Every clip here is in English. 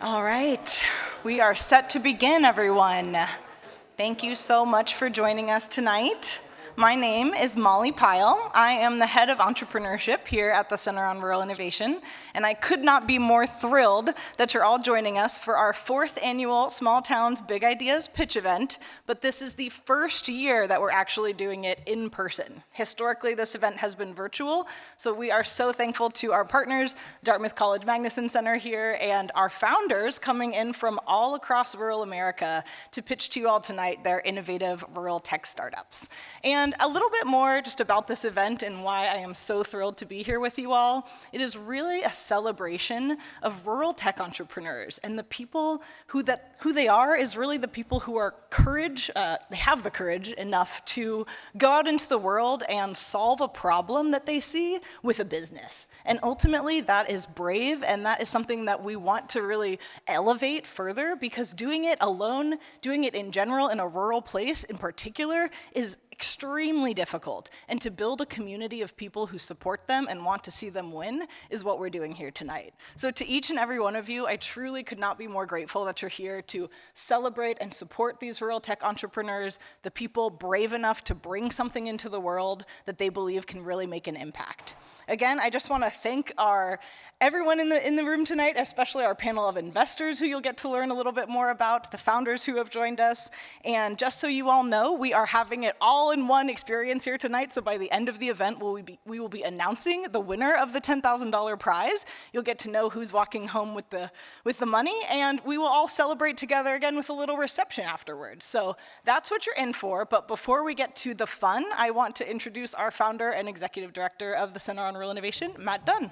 All right, we are set to begin, everyone. Thank you so much for joining us tonight. My name is Molly Pyle. I am the head of entrepreneurship here at the Center on Rural Innovation, and I could not be more thrilled that you're all joining us for our 4th annual Small Towns Big Ideas pitch event, but this is the first year that we're actually doing it in person. Historically, this event has been virtual, so we are so thankful to our partners, Dartmouth College Magnuson Center here, and our founders coming in from all across rural America to pitch to you all tonight their innovative rural tech startups. And a little bit more just about this event and why I am so thrilled to be here with you all. It is really a celebration of rural tech entrepreneurs, and the people who they are is really the people who are they have the courage enough to go out into the world and solve a problem that they see with a business. And ultimately, that is brave, and that is something that we want to really elevate further, because doing it alone, doing it in general, in a rural place in particular, is extremely difficult, and to build a community of people who support them and want to see them win is what we're doing here tonight. So to each and every one of you, I truly could not be more grateful that you're here to celebrate and support these rural tech entrepreneurs, the people brave enough to bring something into the world that they believe can really make an impact. Again, I just want to thank everyone in the room tonight, especially our panel of investors who you'll get to learn a little bit more about, the founders who have joined us, and just so you all know, we are having it all in one experience here tonight, so by the end of the event, we will be announcing the winner of the $10,000 prize. You'll get to know who's walking home with the money, and we will all celebrate together again with a little reception afterwards. So that's what you're in for, but before we get to the fun, I want to introduce our founder and executive director of the Center on Rural Innovation, Matt Dunn.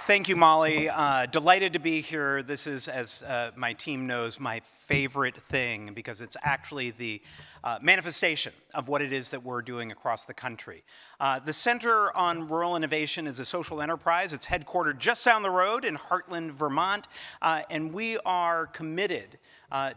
Thank you, Molly. Delighted to be here. This is, as my team knows, my favorite thing, because it's actually the manifestation of what it is that we're doing across the country. The Center on Rural Innovation is a social enterprise. It's headquartered just down the road in Heartland, Vermont, and we are committed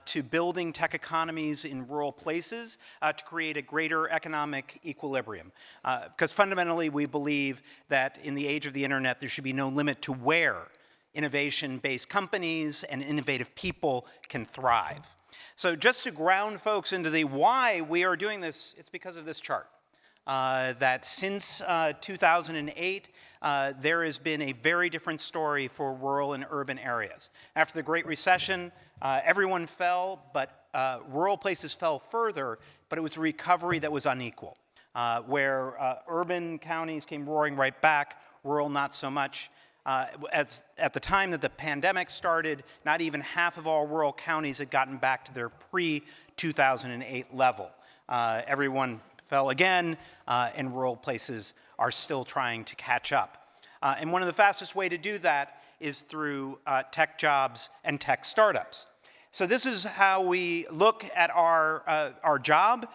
to building tech economies in rural places to create a greater economic equilibrium. Because fundamentally, we believe that in the age of the internet, there should be no limit to where innovation-based companies and innovative people can thrive. So just to ground folks into the why we are doing this, it's because of this chart. That since 2008, there has been a very different story for rural and urban areas. After the Great Recession, everyone fell, but rural places fell further, but it was a recovery that was unequal, where urban counties came roaring right back, rural not so much. At the time that the pandemic started, not even half of all rural counties had gotten back to their pre-2008 level. Everyone fell again, and rural places are still trying to catch up. And one of the fastest way to do that is through tech jobs and tech startups. So this is how we look at our job,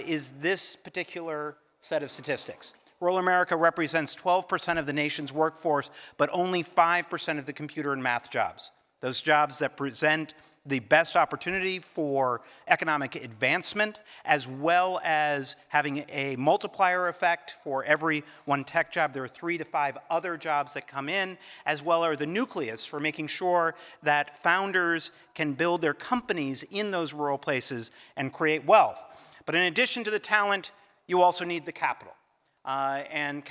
is this particular set of statistics. Rural America represents 12% of the nation's workforce, but only 5% of the computer and math jobs. Those jobs that present the best opportunity for economic advancement, as well as having a multiplier effect for every one tech job. There are 3 to 5 other jobs that come in, as well as the nucleus for making sure that founders can build their companies in those rural places and create wealth. But in addition to the talent, you also need the capital. And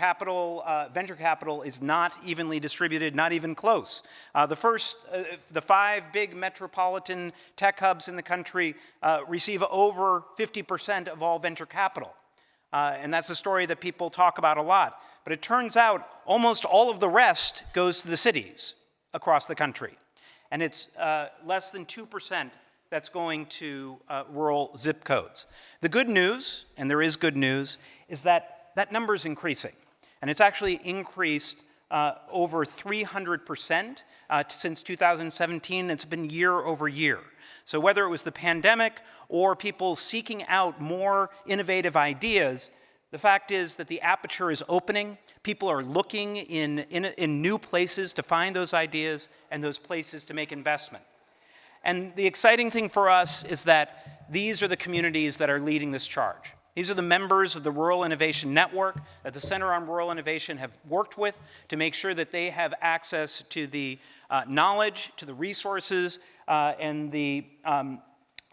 venture capital is not evenly distributed, not even close. The 5 big metropolitan tech hubs in the country receive over 50% of all venture capital. And that's a story that people talk about a lot. But it turns out almost all of the rest goes to the cities across the country. And it's less than 2% that's going to rural zip codes. The good news, and there is good news, is that number is increasing. And it's actually increased over 300% since 2017. It's been year over year. So whether it was the pandemic or people seeking out more innovative ideas, the fact is that the aperture is opening. People are looking in new places to find those ideas and those places to make investment. And the exciting thing for us is that these are the communities that are leading this charge. These are the members of the Rural Innovation Network that the Center on Rural Innovation have worked with to make sure that they have access to the knowledge, to the resources, and the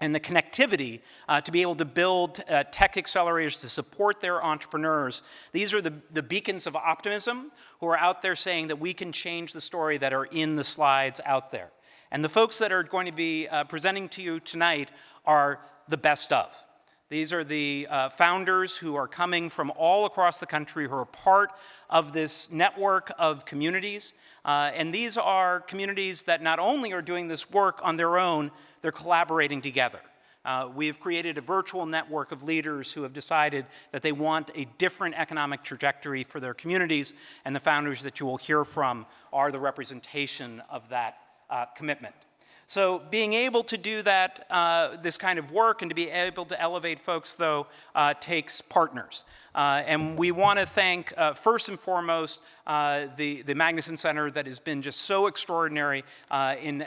connectivity to be able to build tech accelerators to support their entrepreneurs. These are the beacons of optimism who are out there saying that we can change the story that are in the slides out there. And the folks that are going to be presenting to you tonight are the best of. These are the founders who are coming from all across the country who are part of this network of communities. And these are communities that not only are doing this work on their own, they're collaborating together. We have created a virtual network of leaders who have decided that they want a different economic trajectory for their communities, and the founders that you will hear from are the representation of that commitment. So being able to do that, this kind of work, and to be able to elevate folks, though, takes partners. And we want to thank, first and foremost, the Magnuson Center that has been just so extraordinary in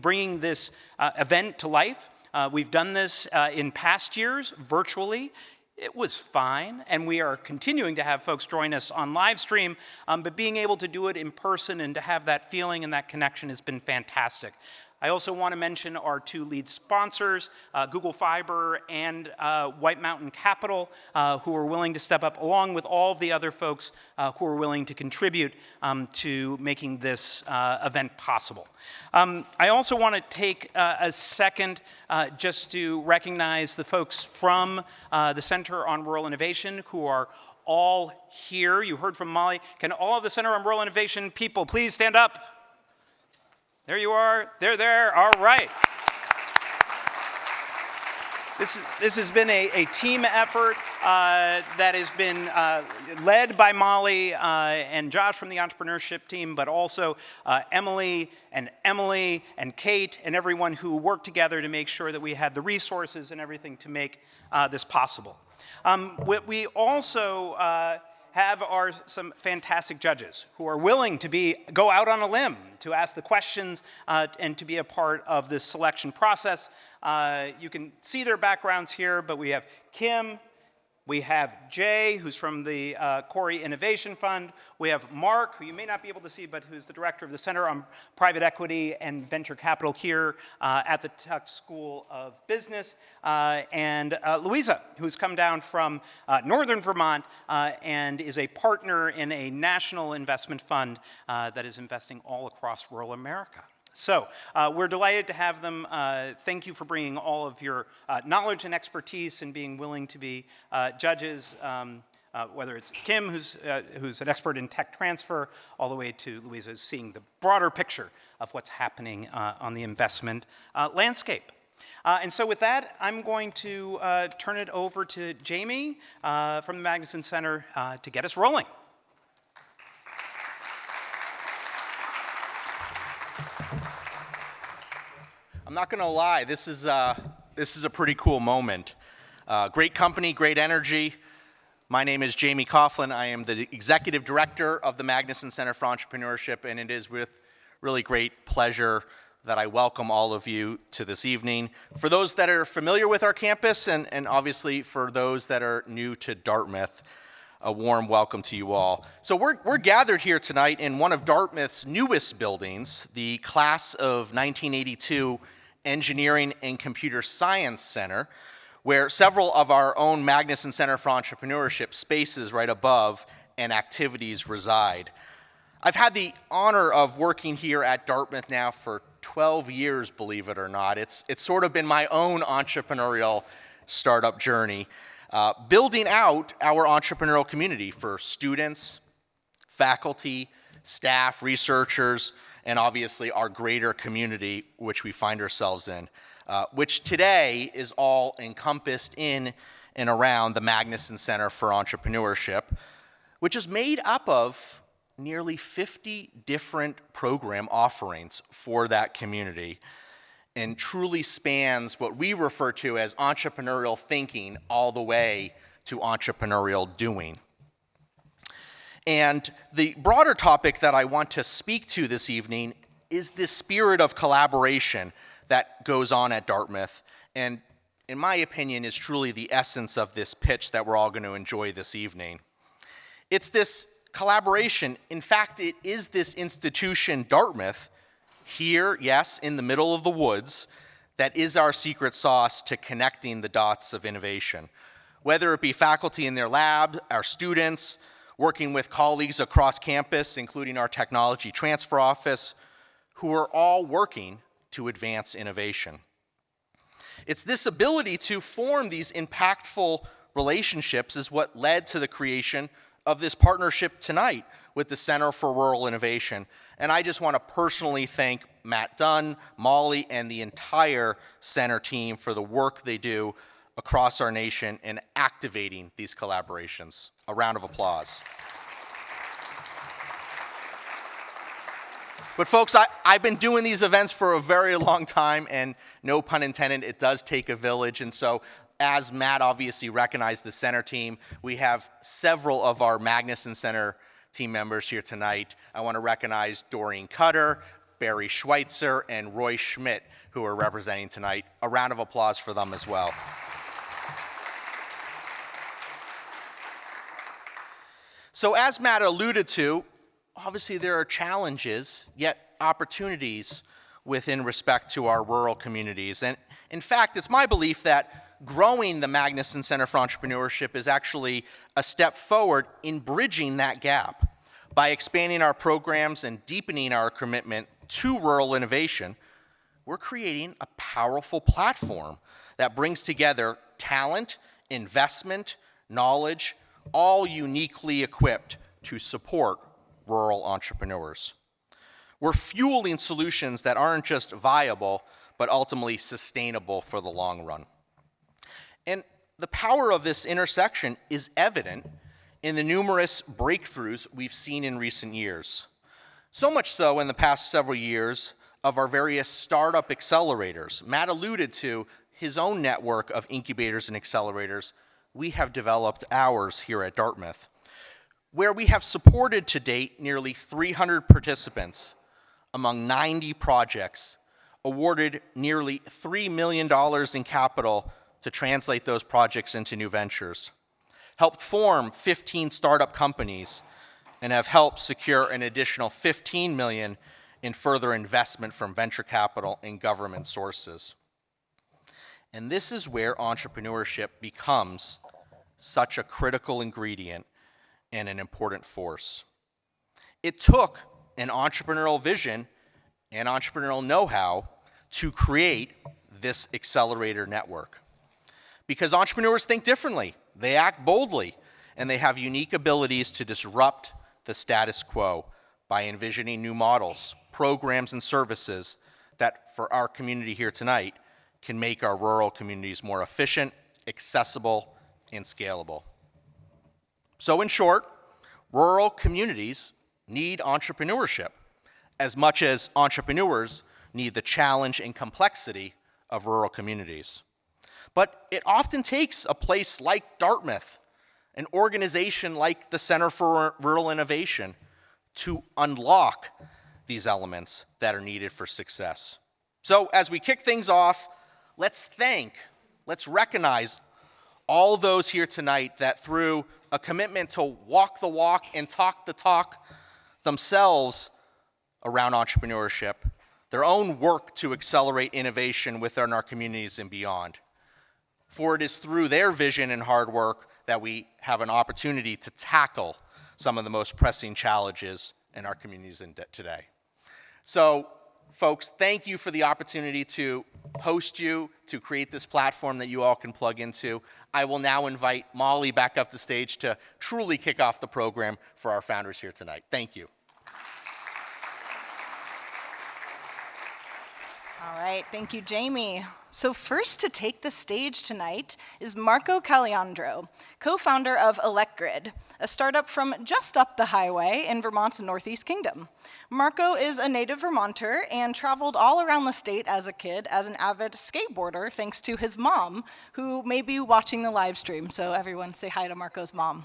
bringing this event to life. We've done this in past years virtually. It was fine, and we are continuing to have folks join us on live stream, but being able to do it in person and to have that feeling and that connection has been fantastic. I also want to mention our two lead sponsors, Google Fiber and White Mountain Capital, who are willing to step up, along with all of the other folks who are willing to contribute to making this event possible. I also want to take a second just to recognize the folks from the Center on Rural Innovation who are all here. You heard from Molly. Can all of the Center on Rural Innovation people please stand up? There you are. They're there. All right. This has been a team effort that has been led by Molly and Josh from the Entrepreneurship team, but also Emily and Kate and everyone who worked together to make sure that we had the resources and everything to make this possible. We also have some fantastic judges who are willing to go out on a limb to ask the questions and to be a part of this selection process. You can see their backgrounds here, but we have Kim, we have Jay, who's from the Corey Innovation Fund. We have Mark, who you may not be able to see, but who's the director of the Center on Private Equity and Venture Capital here at the Tuck School of Business. And Louisa, who's come down from Northern Vermont and is a partner in a national investment fund that is investing all across rural America. So we're delighted to have them. Thank you for bringing all of your knowledge and expertise and being willing to be judges, whether it's Kim, who's an expert in tech transfer, all the way to Louisa, who's seeing the broader picture of what's happening on the investment landscape. And so with that, I'm going to turn it over to Jamie from the Magnuson Center to get us rolling. I'm not going to lie, this is a pretty cool moment. Great company, great energy. My name is Jamie Coughlin. I am the Executive Director of the Magnuson Center for Entrepreneurship, and it is with really great pleasure that I welcome all of you to this evening. For those that are familiar with our campus, and obviously for those that are new to Dartmouth, a warm welcome to you all. So we're gathered here tonight in one of Dartmouth's newest buildings, the Class of 1982 Engineering and Computer Science Center, where several of our own Magnuson Center for Entrepreneurship spaces right above and activities reside. I've had the honor of working here at Dartmouth now for 12 years, believe it or not. It's sort of been my own entrepreneurial startup journey, building out our entrepreneurial community for students, faculty, staff, researchers, and obviously our greater community which we find ourselves in, which today is all encompassed in and around the Magnuson Center for Entrepreneurship, which is made up of nearly 50 different program offerings for that community and truly spans what we refer to as entrepreneurial thinking all the way to entrepreneurial doing. And the broader topic that I want to speak to this evening is the spirit of collaboration that goes on at Dartmouth. And in my opinion, is truly the essence of this pitch that we're all going to enjoy this evening. It's this collaboration. In fact, it is this institution, Dartmouth, here, yes, in the middle of the woods, that is our secret sauce to connecting the dots of innovation. Whether it be faculty in their lab, our students, working with colleagues across campus, including our technology transfer office, who are all working to advance innovation. It's this ability to form these impactful relationships is what led to the creation of this partnership tonight with the Center for Rural Innovation. And I just want to personally thank Matt Dunn, Molly, and the entire center team for the work they do across our nation in activating these collaborations. A round of applause. But folks, I've been doing these events for a very long time, and no pun intended, it does take a village. And so as Matt obviously recognized the center team, we have several of our Magnuson Center team members here tonight. I want to recognize Doreen Cutter, Barry Schweitzer, and Roy Schmidt, who are representing tonight. A round of applause for them as well. So as Matt alluded to, obviously there are challenges, yet opportunities within respect to our rural communities. And in fact, it's my belief that growing the Magnuson Center for Entrepreneurship is actually a step forward in bridging that gap. By expanding our programs and deepening our commitment to rural innovation, we're creating a powerful platform that brings together talent, investment, knowledge, all uniquely equipped to support rural entrepreneurs. We're fueling solutions that aren't just viable, but ultimately sustainable for the long run. And the power of this intersection is evident in the numerous breakthroughs we've seen in recent years. So much so in the past several years of our various startup accelerators. Matt alluded to his own network of incubators and accelerators. We have developed ours here at Dartmouth, where we have supported to date nearly 300 participants among 90 projects, awarded nearly $3 million in capital to translate those projects into new ventures, helped form 15 startup companies, and have helped secure an additional $15 million in further investment from venture capital and government sources. And this is where entrepreneurship becomes such a critical ingredient and an important force. It took an entrepreneurial vision and entrepreneurial know-how to create this accelerator network. Because entrepreneurs think differently, they act boldly, and they have unique abilities to disrupt the status quo by envisioning new models, programs, and services that, for our community here tonight, can make our rural communities more efficient, accessible, and scalable. So in short, rural communities need entrepreneurship as much as entrepreneurs need the challenge and complexity of rural communities. But it often takes a place like Dartmouth, an organization like the Center for Rural Innovation, to unlock these elements that are needed for success. So as we kick things off, let's recognize all those here tonight that through a commitment to walk the walk and talk the talk themselves around entrepreneurship, their own work to accelerate innovation within our communities and beyond. For it is through their vision and hard work that we have an opportunity to tackle some of the most pressing challenges in our communities today. So, folks, thank you for the opportunity to host you, to create this platform that you all can plug into. I will now invite Molly back up the stage to truly kick off the program for our founders here tonight. Thank you. All right, thank you, Jamie. So first to take the stage tonight is Marco Caliandro, co-founder of ElectGrid, a startup from just up the highway in Vermont's Northeast Kingdom. Marco is a native Vermonter and traveled all around the state as a kid as an avid skateboarder thanks to his mom, who may be watching the live stream, so everyone say hi to Marco's mom.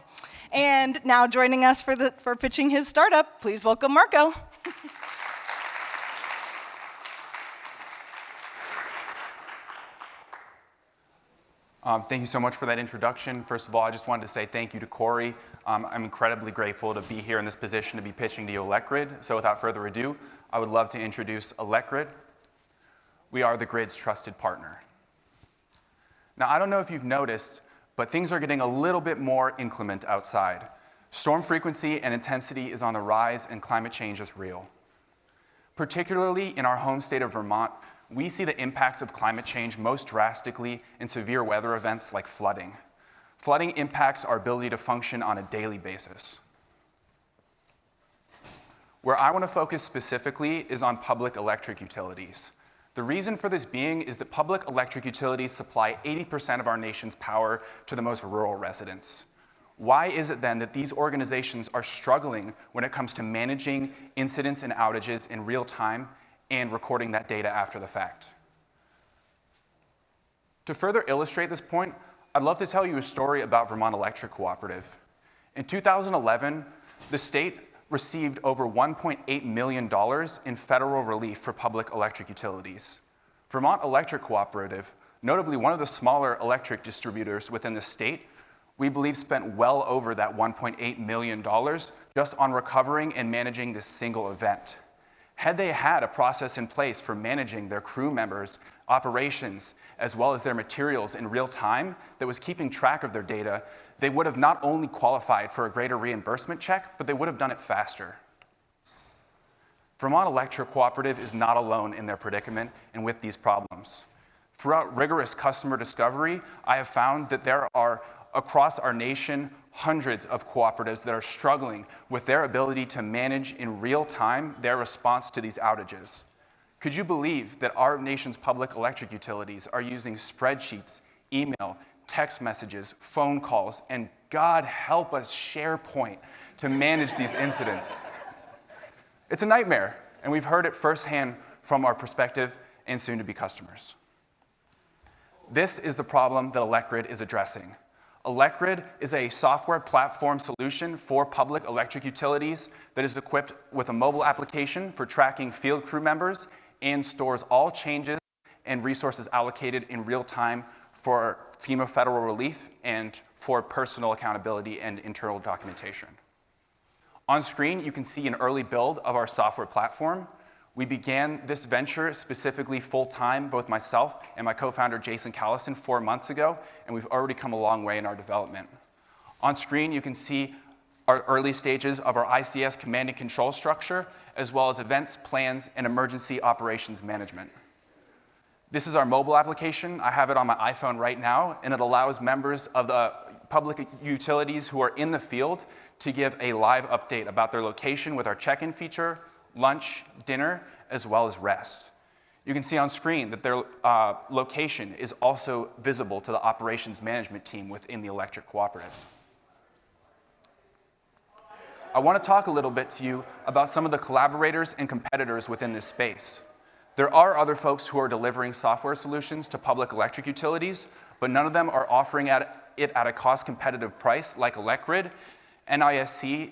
And now joining us for pitching his startup, please welcome Marco. Thank you so much for that introduction. First of all, I just wanted to say thank you to Corey. I'm incredibly grateful to be here in this position to be pitching to you Electgrid. So without further ado, I would love to introduce Electgrid. We are the grid's trusted partner. Now, I don't know if you've noticed, but things are getting a little bit more inclement outside. Storm frequency and intensity is on the rise, and climate change is real. Particularly in our home state of Vermont, we see the impacts of climate change most drastically in severe weather events like flooding. Flooding impacts our ability to function on a daily basis. Where I want to focus specifically is on public electric utilities. The reason for this being is that public electric utilities supply 80% of our nation's power to the most rural residents. Why is it then that these organizations are struggling when it comes to managing incidents and outages in real time and recording that data after the fact? To further illustrate this point, I'd love to tell you a story about Vermont Electric Cooperative. In 2011, the state received over $1.8 million in federal relief for public electric utilities. Vermont Electric Cooperative, notably one of the smaller electric distributors within the state, we believe spent well over that $1.8 million just on recovering and managing this single event. Had they had a process in place for managing their crew members, operations, as well as their materials in real time that was keeping track of their data, they would have not only qualified for a greater reimbursement check, but they would have done it faster. Vermont Electric Cooperative is not alone in their predicament and with these problems. Throughout rigorous customer discovery, I have found that there are, across our nation, hundreds of cooperatives that are struggling with their ability to manage in real time their response to these outages. Could you believe that our nation's public electric utilities are using spreadsheets, email, text messages, phone calls, and God help us, SharePoint to manage these incidents? It's a nightmare, and we've heard it firsthand from our prospective and soon-to-be customers. This is the problem that Electgrid is addressing. Electgrid is a software platform solution for public electric utilities that is equipped with a mobile application for tracking field crew members and stores all changes and resources allocated in real time for FEMA federal relief and for personal accountability and internal documentation. On screen, you can see an early build of our software platform. We began this venture specifically full-time, both myself and my co-founder Jason Callison 4 months ago, and we've already come a long way in our development. On screen, you can see our early stages of our ICS command and control structure, as well as events, plans, and emergency operations management. This is our mobile application. I have it on my iPhone right now, and it allows members of the public utilities who are in the field to give a live update about their location with our check-in feature, lunch, dinner, as well as rest. You can see on screen that their location is also visible to the operations management team within the electric cooperative. I want to talk a little bit to you about some of the collaborators and competitors within this space. There are other folks who are delivering software solutions to public electric utilities, but none of them are offering it at a cost-competitive price like Electgrid. NISC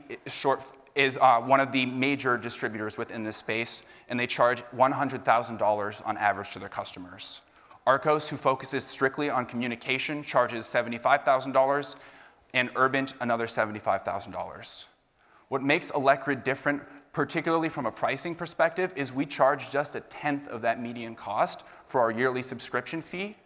is one of the major distributors within this space, and they charge $100,000 on average to their customers. Arcos, who focuses strictly on communication, charges $75,000, and Urbint another $75,000. What makes Electgrid different, particularly from a pricing perspective, is we charge just 1/10 of that median cost for our yearly subscription fee.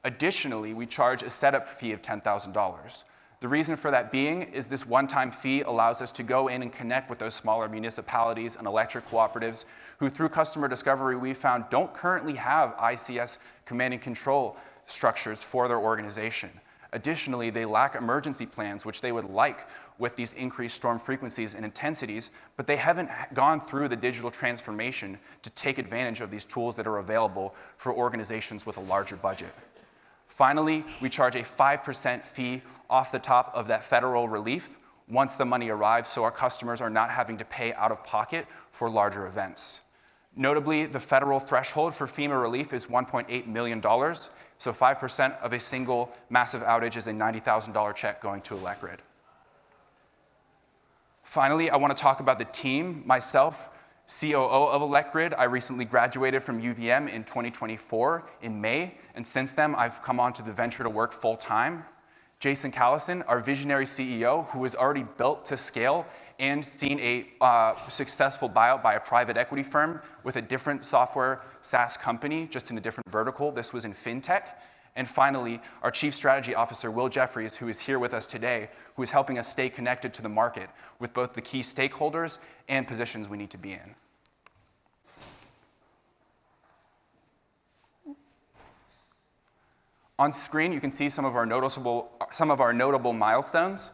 Additionally, we charge a setup fee of $10,000. The reason for that being is this one-time fee allows us to go in and connect with those smaller municipalities and electric cooperatives who, through customer discovery, we found don't currently have ICS command and control structures for their organization. Additionally, they lack emergency plans, which they would like with these increased storm frequencies and intensities, but they haven't gone through the digital transformation to take advantage of these tools that are available for organizations with a larger budget. Finally, we charge a 5% fee off the top of that federal relief once the money arrives, so our customers are not having to pay out of pocket for larger events. Notably, the federal threshold for FEMA relief is $1.8 million, so 5% of a single massive outage is a $90,000 check going to Electgrid. Finally, I want to talk about the team. Myself, COO of ElectGrid. I recently graduated from UVM in 2024 in May, and since then I've come on to the venture to work full time. Jason Callison, our visionary CEO, who has already built to scale and seen a successful buyout by a private equity firm with a different software SaaS company, just in a different vertical. This was in fintech. And finally, our Chief Strategy Officer, Will Jeffries, who is here with us today, who is helping us stay connected to the market with both the key stakeholders and positions we need to be in. On screen, you can see some of our notable milestones.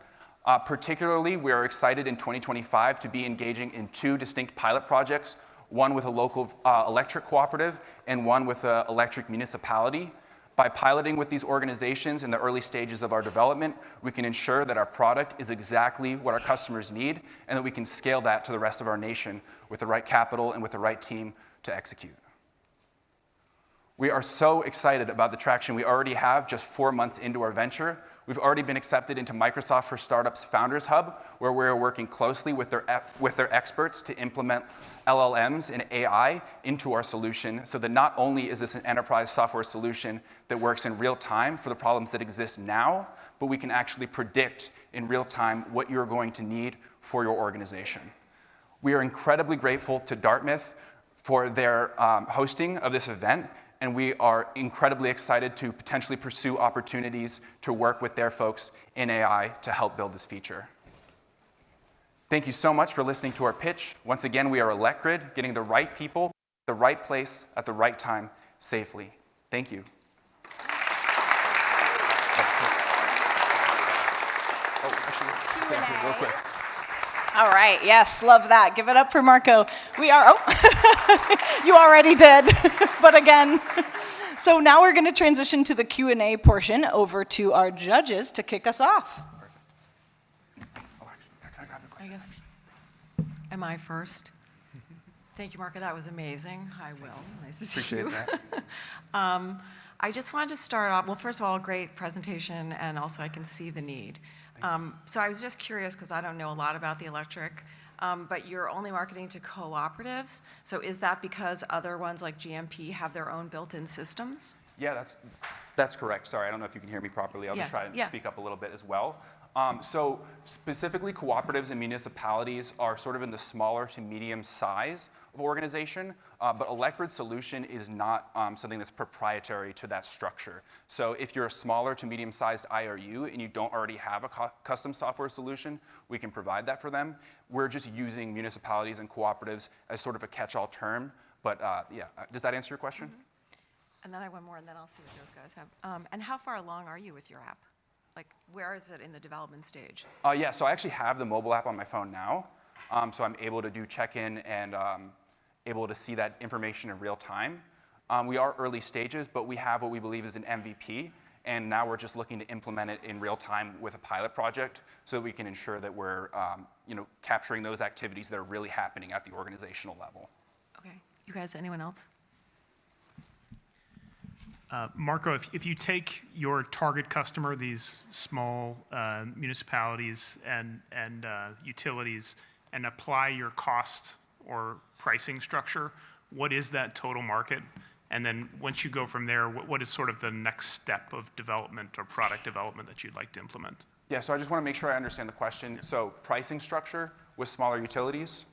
Particularly, we are excited in 2025 to be engaging in 2 distinct pilot projects, one with a local electric cooperative and one with an electric municipality. By piloting with these organizations in the early stages of our development, we can ensure that our product is exactly what our customers need and that we can scale that to the rest of our nation with the right capital and with the right team to execute. We are so excited about the traction we already have just 4 months into our venture. We've already been accepted into Microsoft for Startups Founders Hub, where we're working closely with their experts to implement LLMs and AI into our solution so that not only is this an enterprise software solution that works in real time for the problems that exist now, but we can actually predict in real time what you're going to need for your organization. We are incredibly grateful to Dartmouth for their hosting of this event, and we are incredibly excited to potentially pursue opportunities to work with their folks in AI to help build this feature. Thank you so much for listening to our pitch. Once again, we are ElectGrid, getting the right people, the right place, at the right time, safely. Thank you. Stay up here real quick. All right, yes, love that. Give it up for Marco. We are, you already did, but again. So now we're going to transition to the Q&A portion, over to our judges to kick us off. I guess, am I first? Thank you, Marco, that was amazing. Hi, Will, nice to see you. Appreciate that. I just wanted to start off, well, first of all, great presentation, and also I can see the need. So I was just curious, because I don't know a lot about the electric, but you're only marketing to cooperatives. So is that because other ones like GMP have their own built-in systems? Yeah, that's correct. Sorry, I don't know if you can hear me properly. I'll just try and speak up a little bit as well. So specifically, cooperatives and municipalities are sort of in the smaller to medium size of organization, but ElectGrid's solution is not something that's proprietary to that structure. So if you're a smaller to medium-sized IRU and you don't already have a custom software solution, we can provide that for them. We're just using municipalities and cooperatives as sort of a catch-all term, but does that answer your question? Mm-hmm. And then I have one more, and then I'll see what those guys have. And how far along are you with your app? Like, where is it in the development stage? Yeah, so I actually have the mobile app on my phone now. So I'm able to do check-in and able to see that information in real time. We are early stages, but we have what we believe is an MVP. And now we're just looking to implement it in real time with a pilot project so that we can ensure that we're capturing those activities that are really happening at the organizational level. Okay. You guys, anyone else? Marco, if you take your target customer, these small municipalities and utilities, and apply your cost or pricing structure, what is that total market? And then once you go from there, what is sort of the next step of development or product development that you'd like to implement? Yeah, so I just want to make sure I understand the question. So pricing structure with smaller utilities?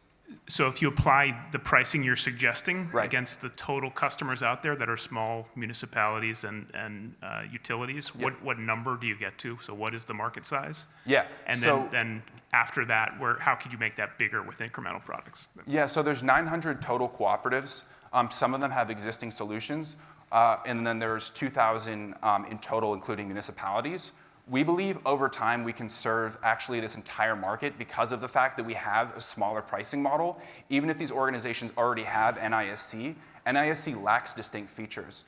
So if you apply the pricing you're suggesting Right. against the total customers out there that are small municipalities and utilities, what number do you get to? So what is the market size? Yeah. And so, then after that, how could you make that bigger with incremental products? Yeah, so there's 900 total cooperatives. Some of them have existing solutions, and then there's 2,000 in total, including municipalities. We believe over time we can serve actually this entire market because of the fact that we have a smaller pricing model. Even if these organizations already have NISC, NISC lacks distinct features.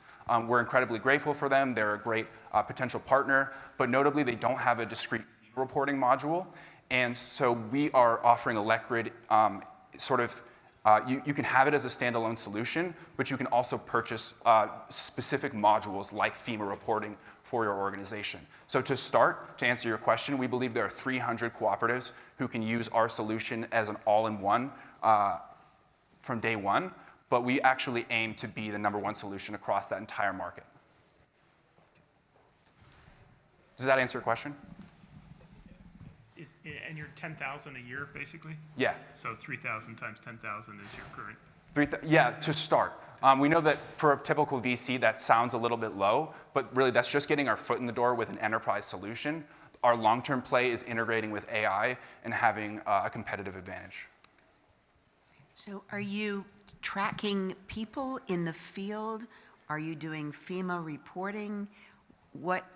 We're incredibly grateful for them. They're a great potential partner, but notably they don't have a discrete reporting module. And so we are offering ElectGrid you can have it as a standalone solution, but you can also purchase specific modules like FEMA reporting for your organization. So to start, to answer your question, we believe there are 300 cooperatives who can use our solution as an all-in-one from day one, but we actually aim to be the #1 solution across that entire market. Does that answer your question? And you're 10,000 a year, basically? Yeah. So 3,000 times 10,000 is your current? Yeah, to start. We know that for a typical VC, that sounds a little bit low, but really that's just getting our foot in the door with an enterprise solution. Our long-term play is integrating with AI and having a competitive advantage. So are you tracking people in the field? Are you doing FEMA reporting?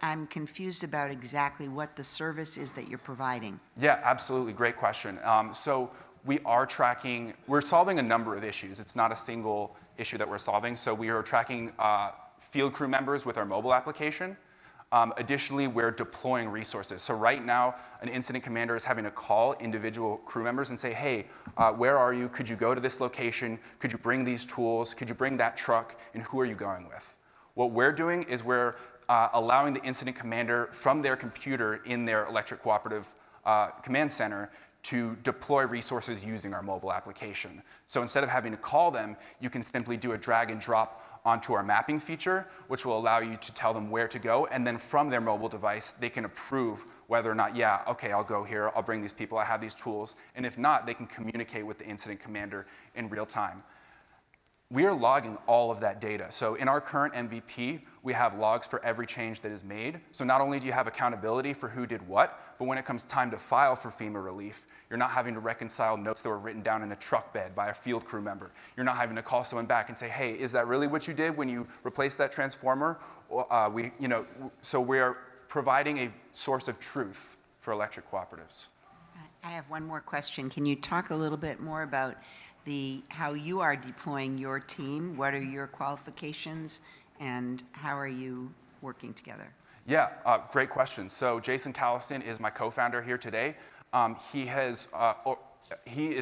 I'm confused about exactly what the service is that you're providing. Yeah, absolutely, great question. So we're solving a number of issues. It's not a single issue that we're solving. So we are tracking field crew members with our mobile application. Additionally, we're deploying resources. So right now, an incident commander is having to call individual crew members and say, hey, where are you? Could you go to this location? Could you bring these tools? Could you bring that truck? And who are you going with? What we're doing is we're allowing the incident commander from their computer in their electric cooperative command center to deploy resources using our mobile application. So instead of having to call them, you can simply do a drag and drop onto our mapping feature, which will allow you to tell them where to go, and then from their mobile device, they can approve whether or not, yeah, okay, I'll go here, I'll bring these people, I have these tools, and if not, they can communicate with the incident commander in real time. We are logging all of that data. So in our current MVP, we have logs for every change that is made. So not only do you have accountability for who did what, but when it comes time to file for FEMA relief, you're not having to reconcile notes that were written down in a truck bed by a field crew member. You're not having to call someone back and say, hey, is that really what you did when you replaced that transformer? So we are providing a source of truth for electric cooperatives. I have one more question. Can you talk a little bit more about how you are deploying your team? What are your qualifications, and how are you working together? Yeah, great question. So Jason Callison is my co-founder here today. He is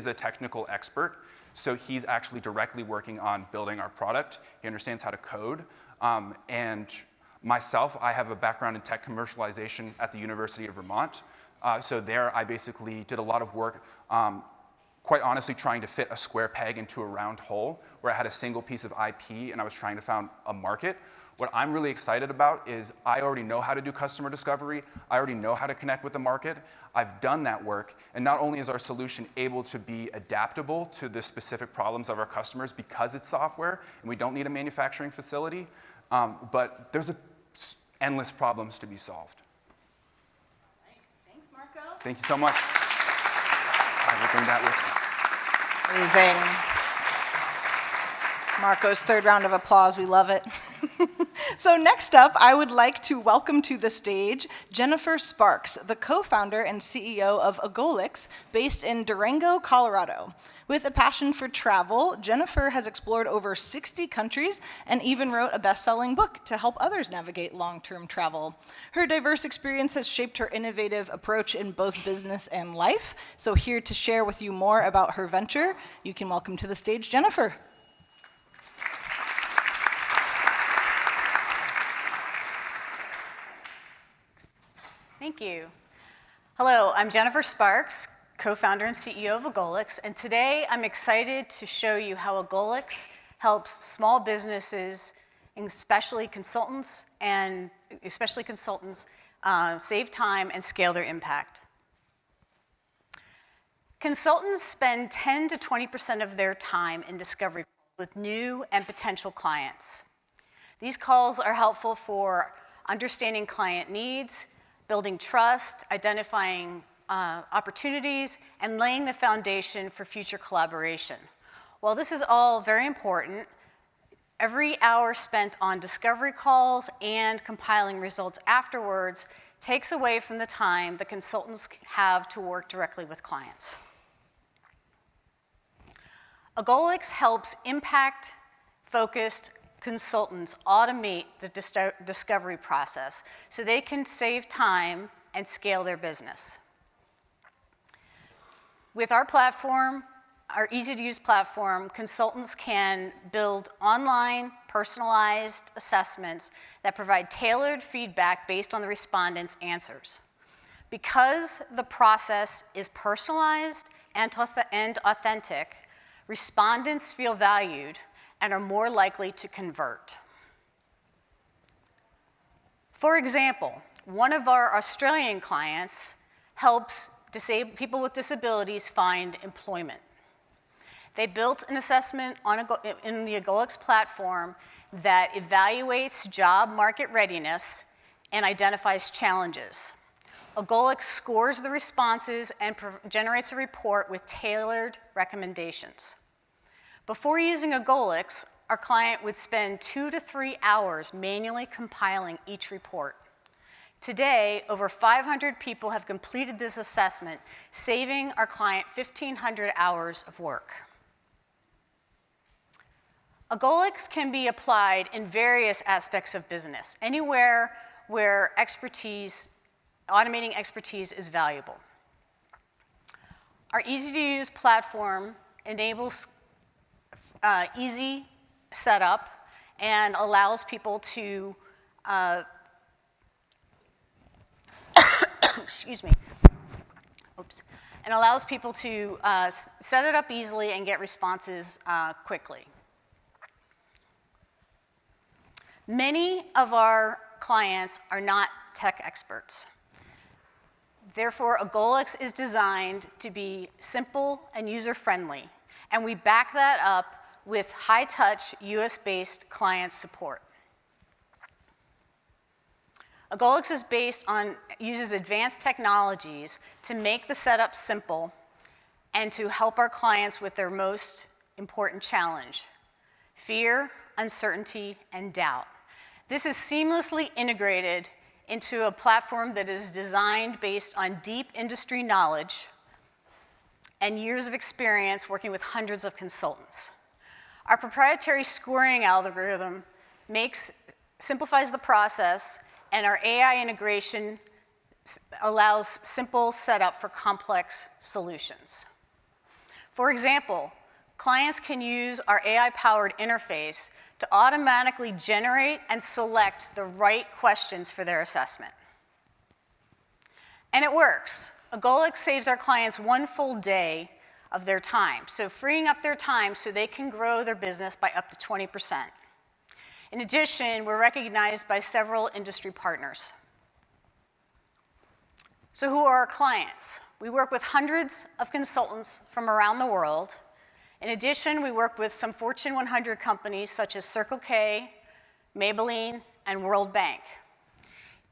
a technical expert, so he's actually directly working on building our product. He understands how to code. And myself, I have a background in tech commercialization at the University of Vermont. So there I basically did a lot of work quite honestly trying to fit a square peg into a round hole where I had a single piece of IP and I was trying to find a market. What I'm really excited about is I already know how to do customer discovery. I already know how to connect with the market. I've done that work, and not only is our solution able to be adaptable to the specific problems of our customers because it's software and we don't need a manufacturing facility, but there's endless problems to be solved. Thanks, Marco. Thank you so much. I will bring that with me. Amazing. Marco's third round of applause, we love it. So next up, I would like to welcome to the stage Jennifer Sparks, the co-founder and CEO of Agolix, based in Durango, Colorado. With a passion for travel, Jennifer has explored over 60 countries and even wrote a best-selling book to help others navigate long-term travel. Her diverse experience has shaped her innovative approach in both business and life. So here to share with you more about her venture, you can welcome to the stage Jennifer. Thank you. Hello, I'm Jennifer Sparks, co-founder and CEO of Agolix, and today I'm excited to show you how Agolix helps small businesses, especially consultants, save time and scale their impact. Consultants spend 10 to 20% of their time in discovery with new and potential clients. These calls are helpful for understanding client needs, building trust, identifying opportunities, and laying the foundation for future collaboration. While this is all very important, every hour spent on discovery calls and compiling results afterwards takes away from the time the consultants have to work directly with clients. Agolix helps impact-focused consultants automate the discovery process so they can save time and scale their business. With our platform, our easy-to-use platform, consultants can build online, personalized assessments that provide tailored feedback based on the respondents' answers. Because the process is personalized and authentic, respondents feel valued and are more likely to convert. For example, one of our Australian clients helps people with disabilities find employment. They built an assessment in the Agolix platform that evaluates job market readiness and identifies challenges. Agolix scores the responses and generates a report with tailored recommendations. Before using Agolix, our client would spend 2 to 3 hours manually compiling each report. Today, over 500 people have completed this assessment, saving our client 1,500 hours of work. Agolix can be applied in various aspects of business, anywhere where automating expertise is valuable. Our easy-to-use platform enables easy setup and allows people to excuse me. Oops. And allows people to set it up easily and get responses quickly. Many of our clients are not tech experts. Therefore, Agolix is designed to be simple and user-friendly, and we back that up with high-touch, US-based client support. Agolix uses advanced technologies to make the setup simple and to help our clients with their most important challenge: fear, uncertainty, and doubt. This is seamlessly integrated into a platform that is designed based on deep industry knowledge and years of experience working with hundreds of consultants. Our proprietary scoring algorithm simplifies the process, and our AI integration allows simple setup for complex solutions. For example, clients can use our AI-powered interface to automatically generate and select the right questions for their assessment. And it works. Agolix saves our clients 1 full day of their time, so freeing up their time so they can grow their business by up to 20%. In addition, we're recognized by several industry partners. So who are our clients? We work with hundreds of consultants from around the world. In addition, we work with some Fortune 100 companies such as Circle K, Maybelline, and World Bank.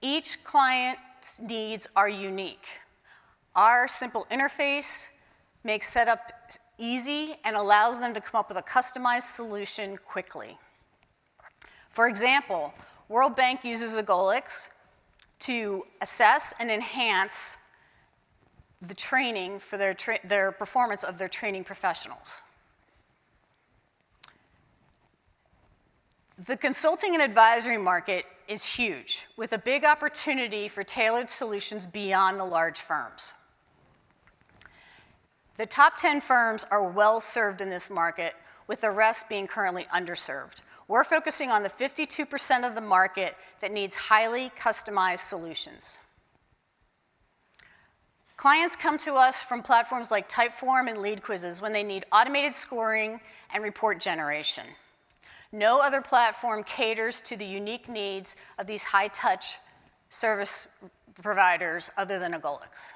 Each client's needs are unique. Our simple interface makes setup easy and allows them to come up with a customized solution quickly. For example, World Bank uses Agolix to assess and enhance the training for their performance of their training professionals. The consulting and advisory market is huge, with a big opportunity for tailored solutions beyond the large firms. The top 10 firms are well served in this market, with the rest being currently underserved. We're focusing on the 52% of the market that needs highly customized solutions. Clients come to us from platforms like Typeform and Lead Quizzes when they need automated scoring and report generation. No other platform caters to the unique needs of these high-touch service providers other than Agolix.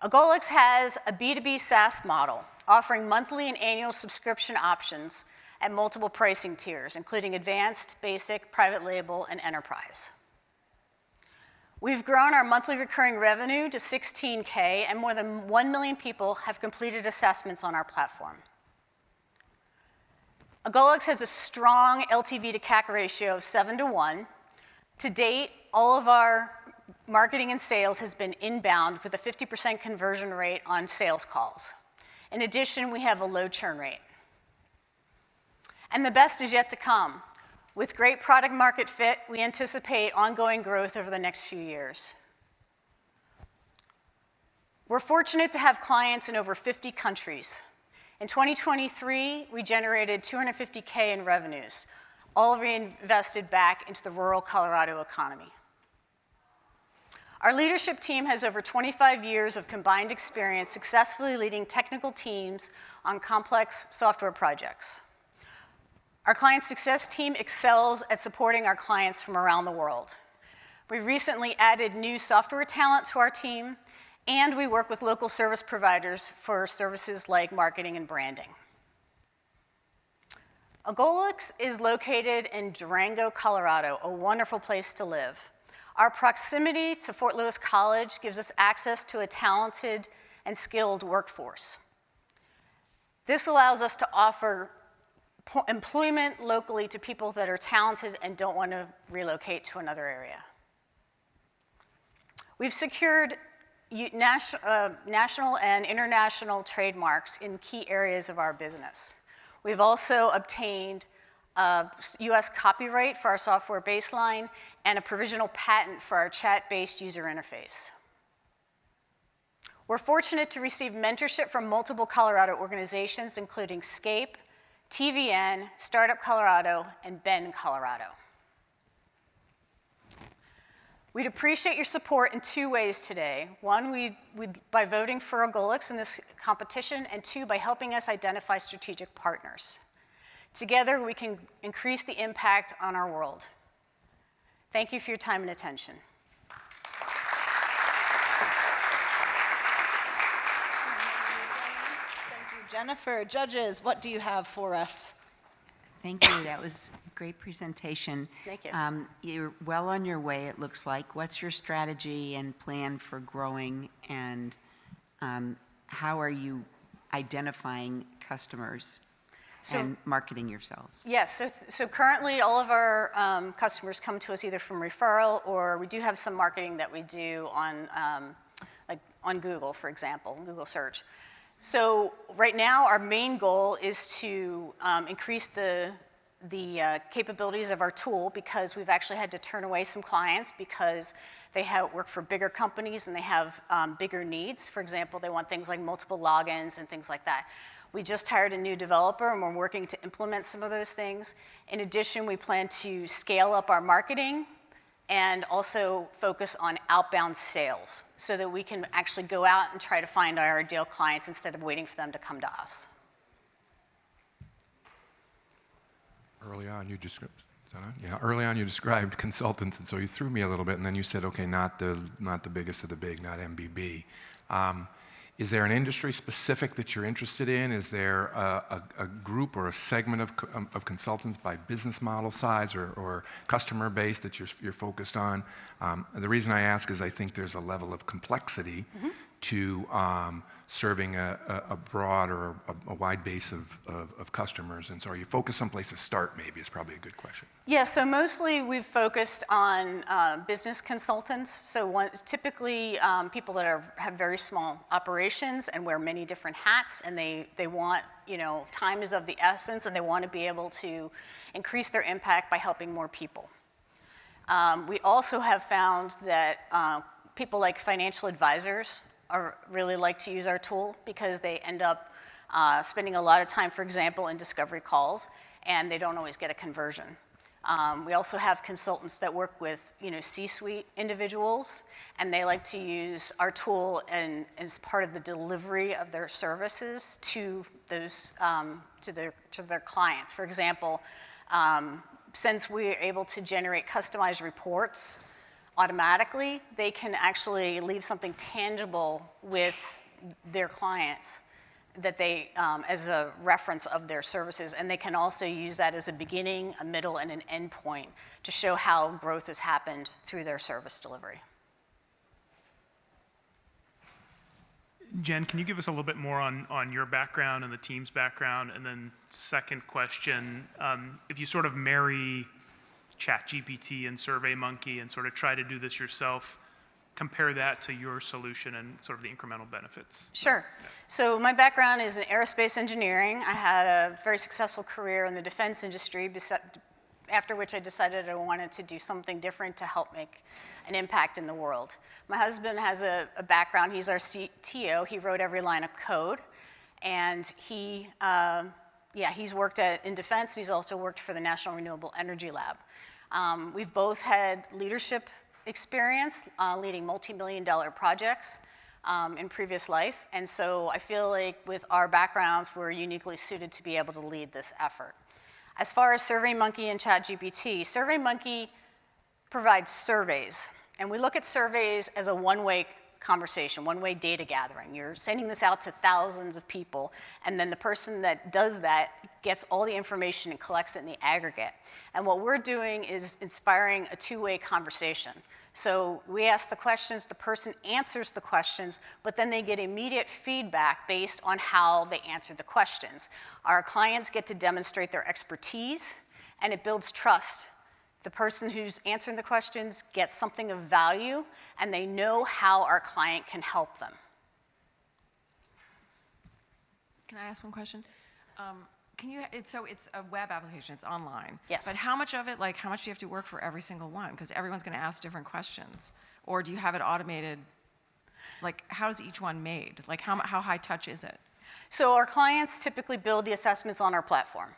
Agolix has a B2B SaaS model, offering monthly and annual subscription options at multiple pricing tiers, including advanced, basic, private label, and enterprise. We've grown our monthly recurring revenue to $16K, and more than 1 million people have completed assessments on our platform. Agolix has a strong LTV to CAC ratio of 7:1. To date, all of our marketing and sales has been inbound with a 50% conversion rate on sales calls. In addition, we have a low churn rate. And the best is yet to come. With great product market fit, we anticipate ongoing growth over the next few years. We're fortunate to have clients in over 50 countries. In 2023, we generated $250K in revenues, all reinvested back into the rural Colorado economy. Our leadership team has over 25 years of combined experience successfully leading technical teams on complex software projects. Our client success team excels at supporting our clients from around the world. We recently added new software talent to our team, and we work with local service providers for services like marketing and branding. Agolix is located in Durango, Colorado, a wonderful place to live. Our proximity to Fort Lewis College gives us access to a talented and skilled workforce. This allows us to offer employment locally to people that are talented and don't want to relocate to another area. We've secured national and international trademarks in key areas of our business. We've also obtained US copyright for our software baseline and a provisional patent for our chat-based user interface. We're fortunate to receive mentorship from multiple Colorado organizations, including SCAPE, TVN, Startup Colorado, and Bend, Colorado. We'd appreciate your support in two ways today. One, by voting for Agolix in this competition, and two, by helping us identify strategic partners. Together, we can increase the impact on our world. Thank you for your time and attention. Jennifer, judges, what do you have for us? Thank you. That was a great presentation. Thank you. You're well on your way, it looks like. What's your strategy and plan for growing, and how are you identifying customers and marketing yourselves? Yes, so currently all of our customers come to us either from referral, or we do have some marketing that we do on, like on Google, for example, Google search. So right now, our main goal is to increase the capabilities of our tool, because we've actually had to turn away some clients because they work for bigger companies and they have bigger needs. For example, they want things like multiple logins and things like that. We just hired a new developer and we're working to implement some of those things. In addition, we plan to scale up our marketing and also focus on outbound sales so that we can actually go out and try to find our ideal clients instead of waiting for them to come to us. Early on, you described, is that on? Yeah, early on you described consultants, and so you threw me a little bit, and then you said, okay, not the biggest of the big, not MBB. Is there an industry specific that you're interested in? Is there a group or a segment of consultants by business model size or customer base that you're focused on? The reason I ask is I think there's a level of complexity to serving a broad or a wide base of customers. And so are you focused someplace to start, maybe, is probably a good question. Yeah, so mostly we've focused on business consultants. So typically people that have very small operations and wear many different hats, and they want, time is of the essence, and they want to be able to increase their impact by helping more people. We also have found that people like financial advisors really like to use our tool because they end up spending a lot of time, for example, in discovery calls, and they don't always get a conversion. We also have consultants that work with, C-suite individuals, and they like to use our tool as part of the delivery of their services to those to their clients. For example, since we're able to generate customized reports automatically, they can actually leave something tangible with their clients that they, as a reference of their services, and they can also use that as a beginning, a middle, and an end point to show how growth has happened through their service delivery. Jen, can you give us a little bit more on your background and the team's background? And then second question, if you sort of marry ChatGPT and SurveyMonkey and sort of try to do this yourself, compare that to your solution and sort of the incremental benefits. Sure. So my background is in aerospace engineering. I had a very successful career in the defense industry, after which I decided I wanted to do something different to help make an impact in the world. My husband has a background. He's our CTO. He wrote every line of code. And he's worked in defense. He's also worked for the National Renewable Energy Lab. We've both had leadership experience leading multi-million-dollar projects in previous life, and so I feel like with our backgrounds, we're uniquely suited to be able to lead this effort. As far as SurveyMonkey and ChatGPT, SurveyMonkey provides surveys, and we look at surveys as a one-way conversation, one-way data gathering. You're sending this out to thousands of people, and then the person that does that gets all the information and collects it in the aggregate. And what we're doing is inspiring a two-way conversation. So we ask the questions, the person answers the questions, but then they get immediate feedback based on how they answered the questions. Our clients get to demonstrate their expertise, and it builds trust. The person who's answering the questions gets something of value, and they know how our client can help them. Can I ask one question? So it's a web application, it's online. Yes. But how much of it, like how much do you have to work for every single one? Because everyone's going to ask different questions. Or do you have it automated? Like how is each one made? Like how high touch is it? So our clients typically build the assessments on our platform.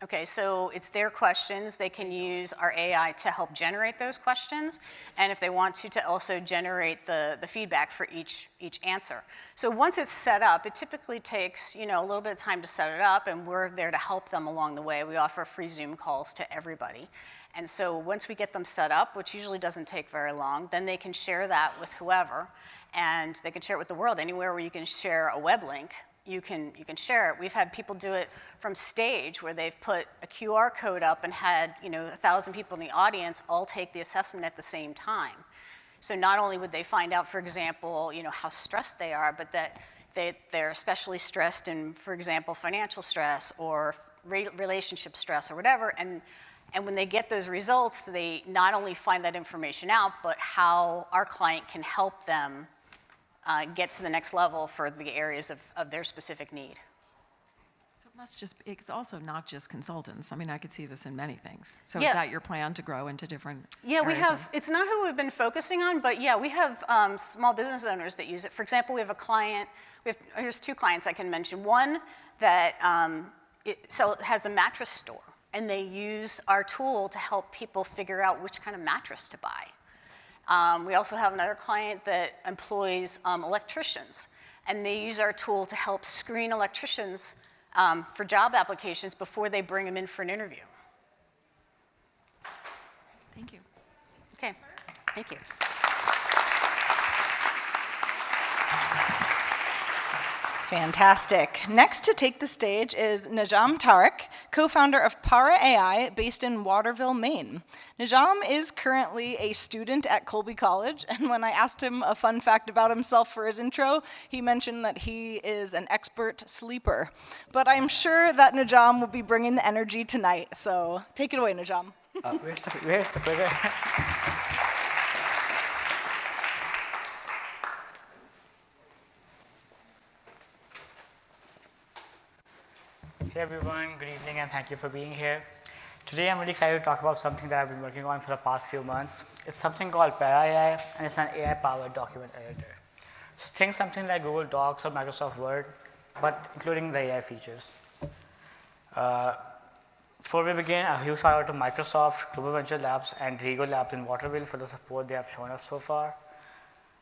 Okay, so it's their questions. They can use our AI to help generate those questions, and if they want to also generate the feedback for each answer. So once it's set up, it typically takes a little bit of time to set it up, and we're there to help them along the way. We offer free Zoom calls to everybody. And so once we get them set up, which usually doesn't take very long, then they can share that with whoever, and they can share it with the world. Anywhere where you can share a web link, you can share it. We've had people do it from stage where they've put a QR code up and had 1,000 people in the audience all take the assessment at the same time. So not only would they find out, for example, how stressed they are, but that they're especially stressed in, for example, financial stress or relationship stress or whatever. And when they get those results, they not only find that information out, but how our client can help them get to the next level for the areas of their specific need. So it's also not just consultants. I mean, I could see this in many things. So Yeah. is that your plan to grow into different Yeah, we areas have, it's not who we've been focusing on, but yeah, we have small business owners that use it. For example, we have a client, here's two clients I can mention. One that has a mattress store, and they use our tool to help people figure out which kind of mattress to buy. We also have another client that employs electricians, and they use our tool to help screen electricians for job applications before they bring them in for an interview. Thank you. Okay, thank you. Fantastic. Next to take the stage is Najam Tariq, co-founder of Para AI, based in Waterville, Maine. Najam is currently a student at Colby College, and when I asked him a fun fact about himself for his intro, he mentioned that he is an expert sleeper. But I'm sure that Najam will be bringing the energy tonight, so take it away, Najam. Where's the clicker? Hey everyone, good evening and thank you for being here. Today I'm really excited to talk about something that I've been working on for the past few months. It's something called Para AI, and it's an AI-powered document editor. So think something like Google Docs or Microsoft Word, but including the AI features. Before we begin, a huge shout out to Microsoft, Global Venture Labs, and Rigo Labs in Waterville for the support they have shown us so far.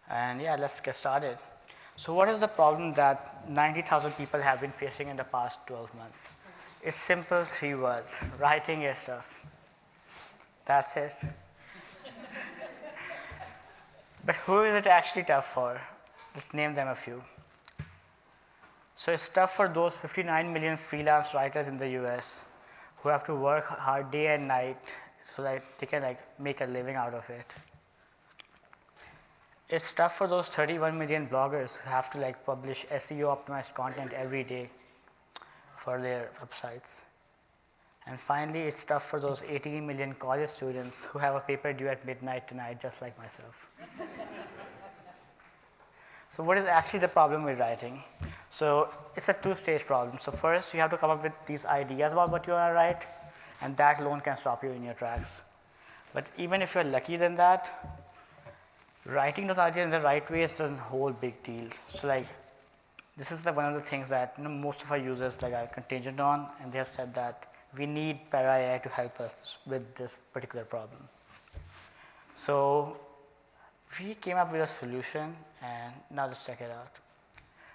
And yeah, let's get started. So what is the problem that 90,000 people have been facing in the past 12 months? It's simple, 3 words: writing your stuff. That's it. But who is it actually tough for? Let's name them a few. So it's tough for those 59 million freelance writers in the US who have to work hard day and night so that they can make a living out of it. It's tough for those 31 million bloggers who have to publish SEO-optimized content every day for their websites. And finally, it's tough for those 18 million college students who have a paper due at midnight tonight, just like myself. So what is actually the problem with writing? So it's a two-stage problem. So first, you have to come up with these ideas about what you want to write, and that alone can stop you in your tracks. But even if you're lucky than that, writing those ideas in the right ways doesn't hold big deal. So this is one of the things that most of our users are contingent on, and they have said that we need Para AI to help us with this particular problem. So we came up with a solution, and now let's check it out.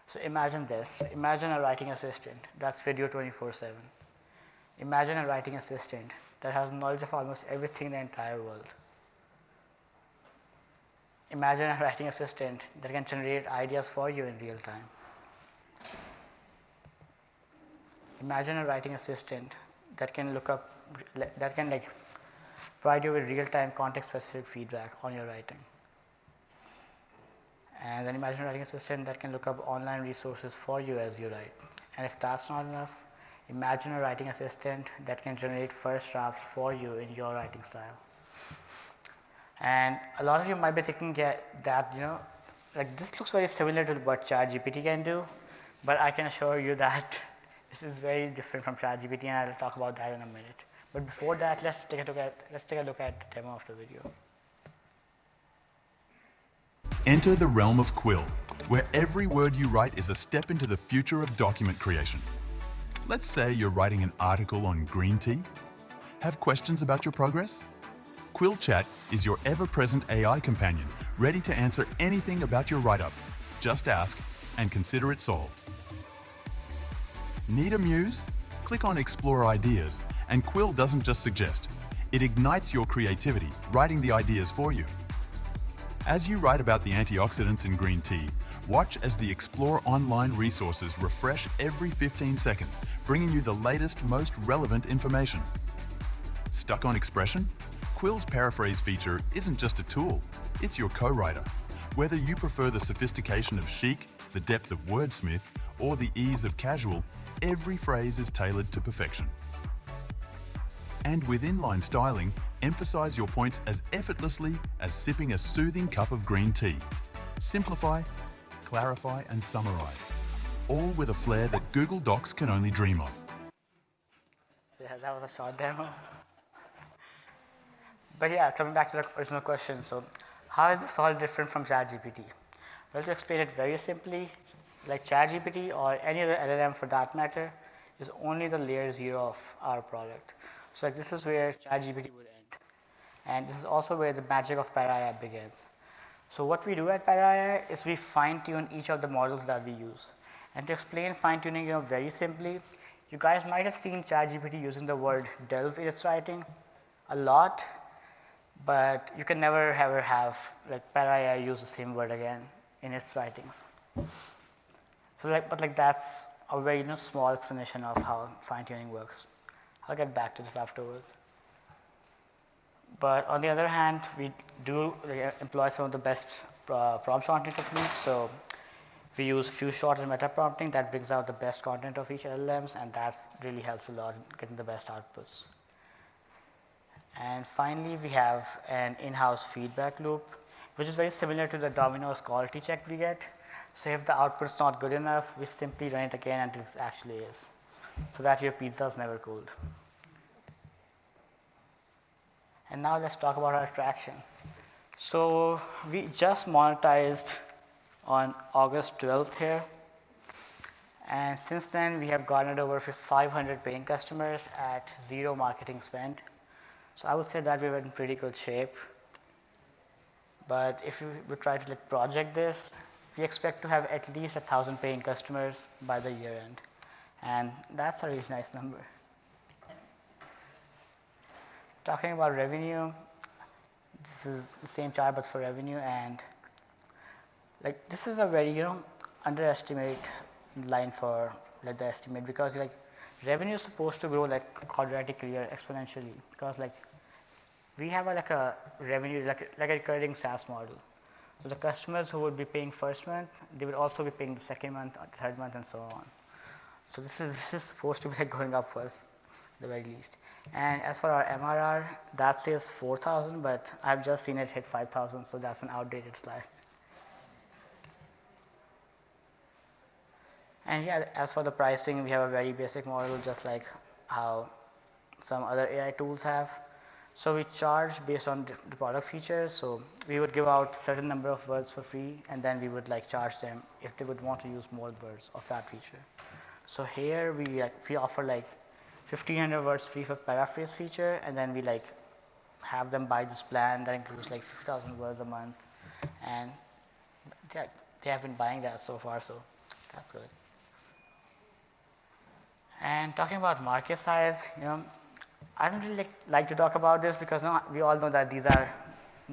So imagine this. Imagine a writing assistant that's video 24/7. Imagine a writing assistant that has knowledge of almost everything in the entire world. Imagine a writing assistant that can generate ideas for you in real time. Imagine a writing assistant that can provide you with real-time context-specific feedback on your writing. And then imagine a writing assistant that can look up online resources for you as you write. And if that's not enough, imagine a writing assistant that can generate first drafts for you in your writing style. And a lot of you might be thinking that this looks very similar to what ChatGPT can do, but I can assure you that this is very different from ChatGPT, and I'll talk about that in a minute. But before that, let's take a look at the demo of the video. Enter the realm of Quill, where every word you write is a step into the future of document creation. Let's say you're writing an article on green tea. Have questions about your progress? Quill Chat is your ever-present AI companion, ready to answer anything about your write-up. Just ask and consider it solved. Need a muse? Click on Explore Ideas, and Quill doesn't just suggest. It ignites your creativity, writing the ideas for you. As you write about the antioxidants in green tea, watch as the Explore online resources refresh every 15 seconds, bringing you the latest, most relevant information. Stuck on expression? Quill's paraphrase feature isn't just a tool, it's your co-writer. Whether you prefer the sophistication of chic, the depth of wordsmith, or the ease of casual, every phrase is tailored to perfection. And with inline styling, emphasize your points as effortlessly as sipping a soothing cup of green tea. Simplify, clarify, and summarize, all with a flair that Google Docs can only dream of. So yeah, that was a short demo. But yeah, coming back to the original question, so how is this all different from ChatGPT? Well, to explain it very simply, like ChatGPT or any other LLM for that matter, is only the layer 0 of our product. So like this is where ChatGPT would end. And this is also where the magic of ParaAI begins. So what we do at ParaAI is we fine-tune each of the models that we use. And to explain fine-tuning very simply, you guys might have seen ChatGPT using the word delve in its writing a lot, but you can never ever have ParaAI use the same word again in its writings. So but that's a very small explanation of how fine-tuning works. I'll get back to this afterwards. But on the other hand, we do employ some of the best prompt shortening techniques. So we use few short and meta prompting that brings out the best content of each LLMs, and that really helps a lot in getting the best outputs. And finally, we have an in-house feedback loop, which is very similar to the Domino's quality check we get. So if the output's not good enough, we simply run it again until it actually is, so that your pizza is never cold. And now let's talk about our traction. So we just monetized on August 12th here. And since then, we have garnered over 500 paying customers at 0 marketing spend. So I would say that we were in pretty good shape. But if we would try to project this, we expect to have at least 1,000 paying customers by the year end. And that's a really nice number. Talking about revenue, this is the same chart but for revenue, and this is a very underestimate line for the estimate, because revenue is supposed to grow quadratically or exponentially, because we have a revenue like a recurring SaaS model. So the customers who would be paying first month, they would also be paying the second month, third month, and so on. So this is supposed to be going up first, at the very least. And as for our MRR, that says 4,000, but I've just seen it hit 5,000, so that's an outdated slide. And yeah, as for the pricing, we have a very basic model, just like how some other AI tools have. So we charge based on the product features. So we would give out a certain number of words for free, and then we would charge them if they would want to use more words of that feature. So here we offer 1,500 words free for paraphrase feature, and then we have them buy this plan that includes 50,000 words a month. and they have been buying that so far, so that's good. And talking about market size, I don't really like to talk about this because we all know that these are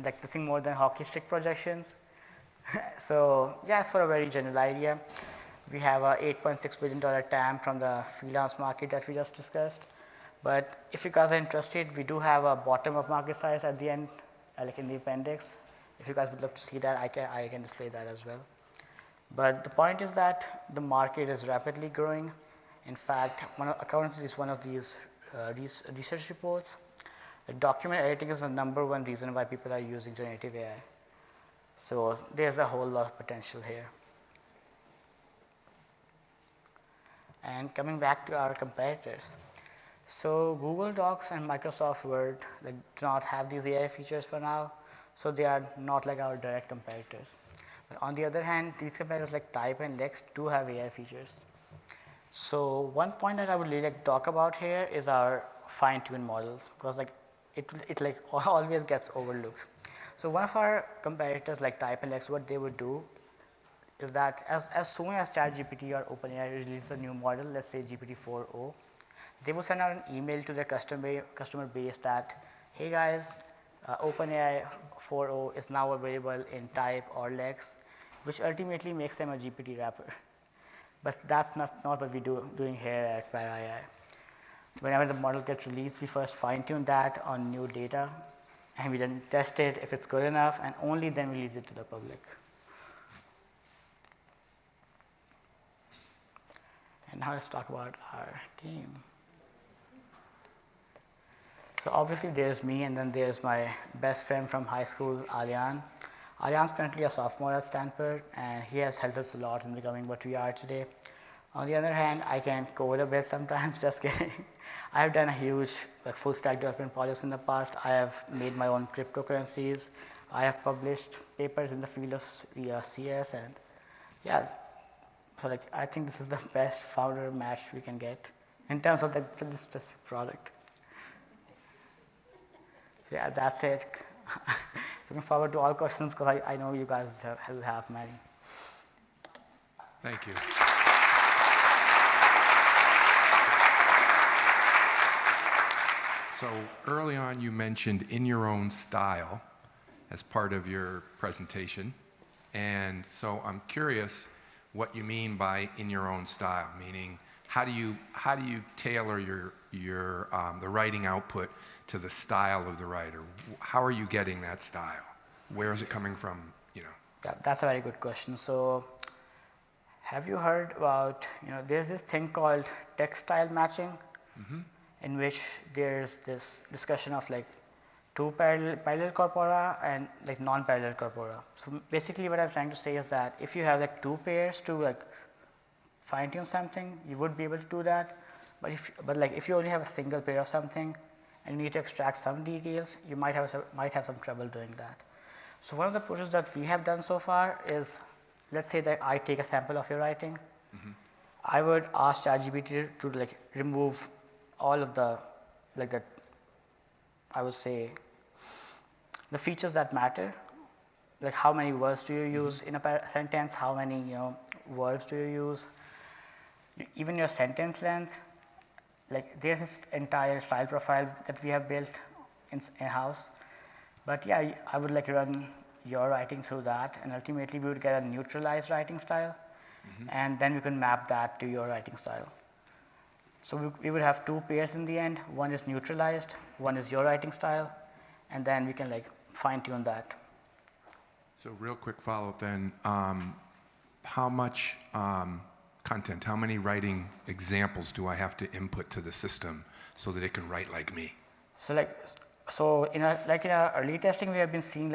like nothing more than hockey stick projections. So just for a very general idea, we have a $8.6 billion TAM from the freelance market that we just discussed. But if you guys are interested, we do have a bottom-up market size at the end, like in the appendix. If you guys would love to see that, I can display that as well. But the point is that the market is rapidly growing. In fact, according to one of these research reports, document editing is the #1 reason why people are using generative AI. So there's a whole lot of potential here. And coming back to our competitors. So Google Docs and Microsoft Word do not have these AI features for now, so they are not like our direct competitors. But on the other hand, these competitors like Type and Lex do have AI features. So one point that I would really like to talk about here is our fine-tuned models, because it always gets overlooked. So one of our competitors like Type and Lex, what they would do is that as soon as ChatGPT or OpenAI releases a new model, let's say GPT-4o, they will send out an email to their customer base that, hey guys, OpenAI 4o is now available in Type or Lex, which ultimately makes them a GPT wrapper. But that's not what we're doing here at ParaAI. Whenever the model gets released, we first fine-tune that on new data, and we then test it if it's good enough, and only then release it to the public. And now let's talk about our team. So obviously there's me, and then there's my best friend from high school, Aryan. Aryan's currently a sophomore at Stanford, and he has helped us a lot in becoming what we are today. On the other hand, I can code a bit sometimes, just kidding. I have done a huge full stack development projects in the past. I have made my own cryptocurrencies. I have published papers in the field of CS, and yeah, so I think this is the best founder match we can get in terms of this specific product. So yeah, that's it. Looking forward to all questions because I know you guys will have many. Thank you. So early on you mentioned in your own style as part of your presentation. And so I'm curious what you mean by in your own style, meaning how do you tailor the writing output to the style of the writer? How are you getting that style? Where is it coming from? Yeah, that's a very good question. So have you heard about, there's this thing called text style matching, in which there's this discussion of two parallel corpora and non-parallel corpora. So basically what I'm trying to say is that if you have two pairs to fine-tune something, you would be able to do that. But if you only have a single pair of something and you need to extract some details, you might have some trouble doing that. So one of the approaches that we have done so far is, let's say that I take a sample of your writing. I would ask ChatGPT to remove all of the I would say the features that matter, how many words do you use in a sentence, how many verbs do you use, even your sentence length. There's this entire style profile that we have built in-house. But yeah, I would run your writing through that, and ultimately we would get a neutralized writing style, and then we can map that to your writing style. So we would have two pairs in the end. One is neutralized, one is your writing style, and then we can fine-tune that. So real quick follow-up then, how much content, how many writing examples do I have to input to the system so that it can write like me? So in our early testing, we have been seeing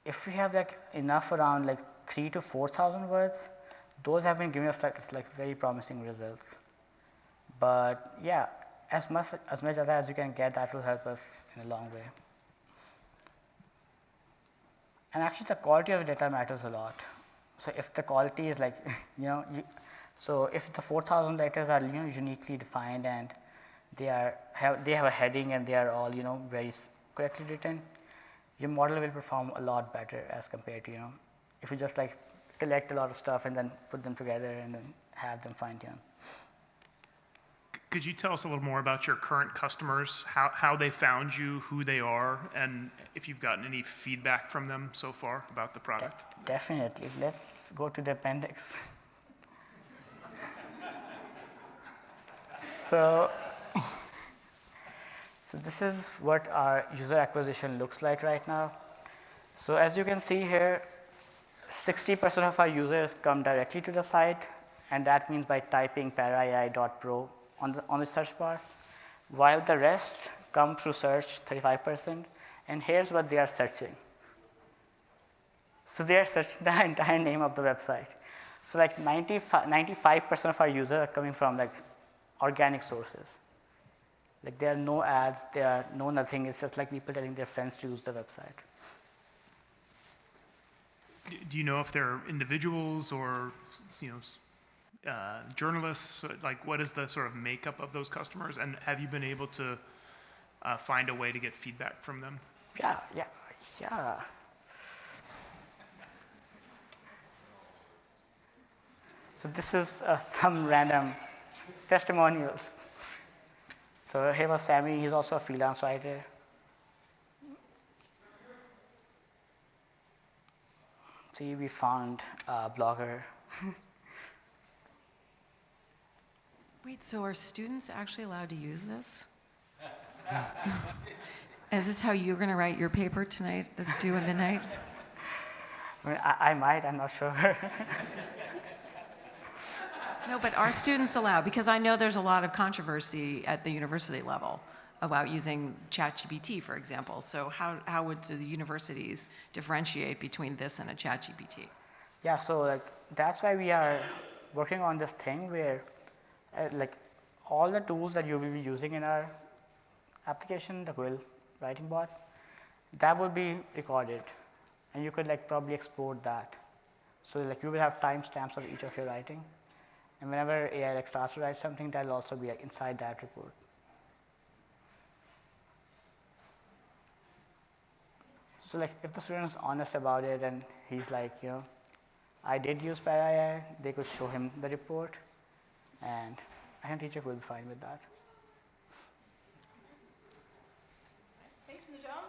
if we have enough around 3,000 to 4,000 words, those have been giving us very promising results. But yeah, as much data as we can get, that will help us in a long way. And actually, the quality of data matters a lot. So if the quality is so if the 4,000 letters are uniquely defined and they have a heading and they are all very correctly written, your model will perform a lot better as compared to, if you just like collect a lot of stuff and then put them together and then have them fine-tune. Could you tell us a little more about your current customers, how they found you, who they are, and if you've gotten any feedback from them so far about the product? Definitely. Let's go to the appendix. So this is what our user acquisition looks like right now. So as you can see here, 60% of our users come directly to the site, and that means by typing paraai.pro on the search bar, while the rest come through search, 35%, and here's what they are searching. So they are searching the entire name of the website. So like 95% of our users are coming from like organic sources. Like there are no ads, there are no nothing, it's just like people telling their friends to use the website. Do you know if they're individuals or journalists? Like, what is the sort of makeup of those customers? And have you been able to find a way to get feedback from them? Yeah. So this is some random testimonials. So here was Sammy, he's also a freelance writer. See, we found a blogger. Wait, so are students actually allowed to use this? Is this how you're going to write your paper tonight that's due at midnight? I mean, I might, I'm not sure. No, but are students allowed? Because I know there's a lot of controversy at the university level about using ChatGPT, for example. So how would the universities differentiate between this and a ChatGPT? Yeah, so like that's why we are working on this thing where like all the tools that you will be using in our application, the Quill writing bot, that will be recorded, and you could like probably export that. So like you will have timestamps of each of your writing, and whenever AI like starts to write something, that will also be like inside that report. So like if the student is honest about it and he's like, I did use PyAI, they could show him the report, and I think teacher will be fine with that. Thanks, Najam.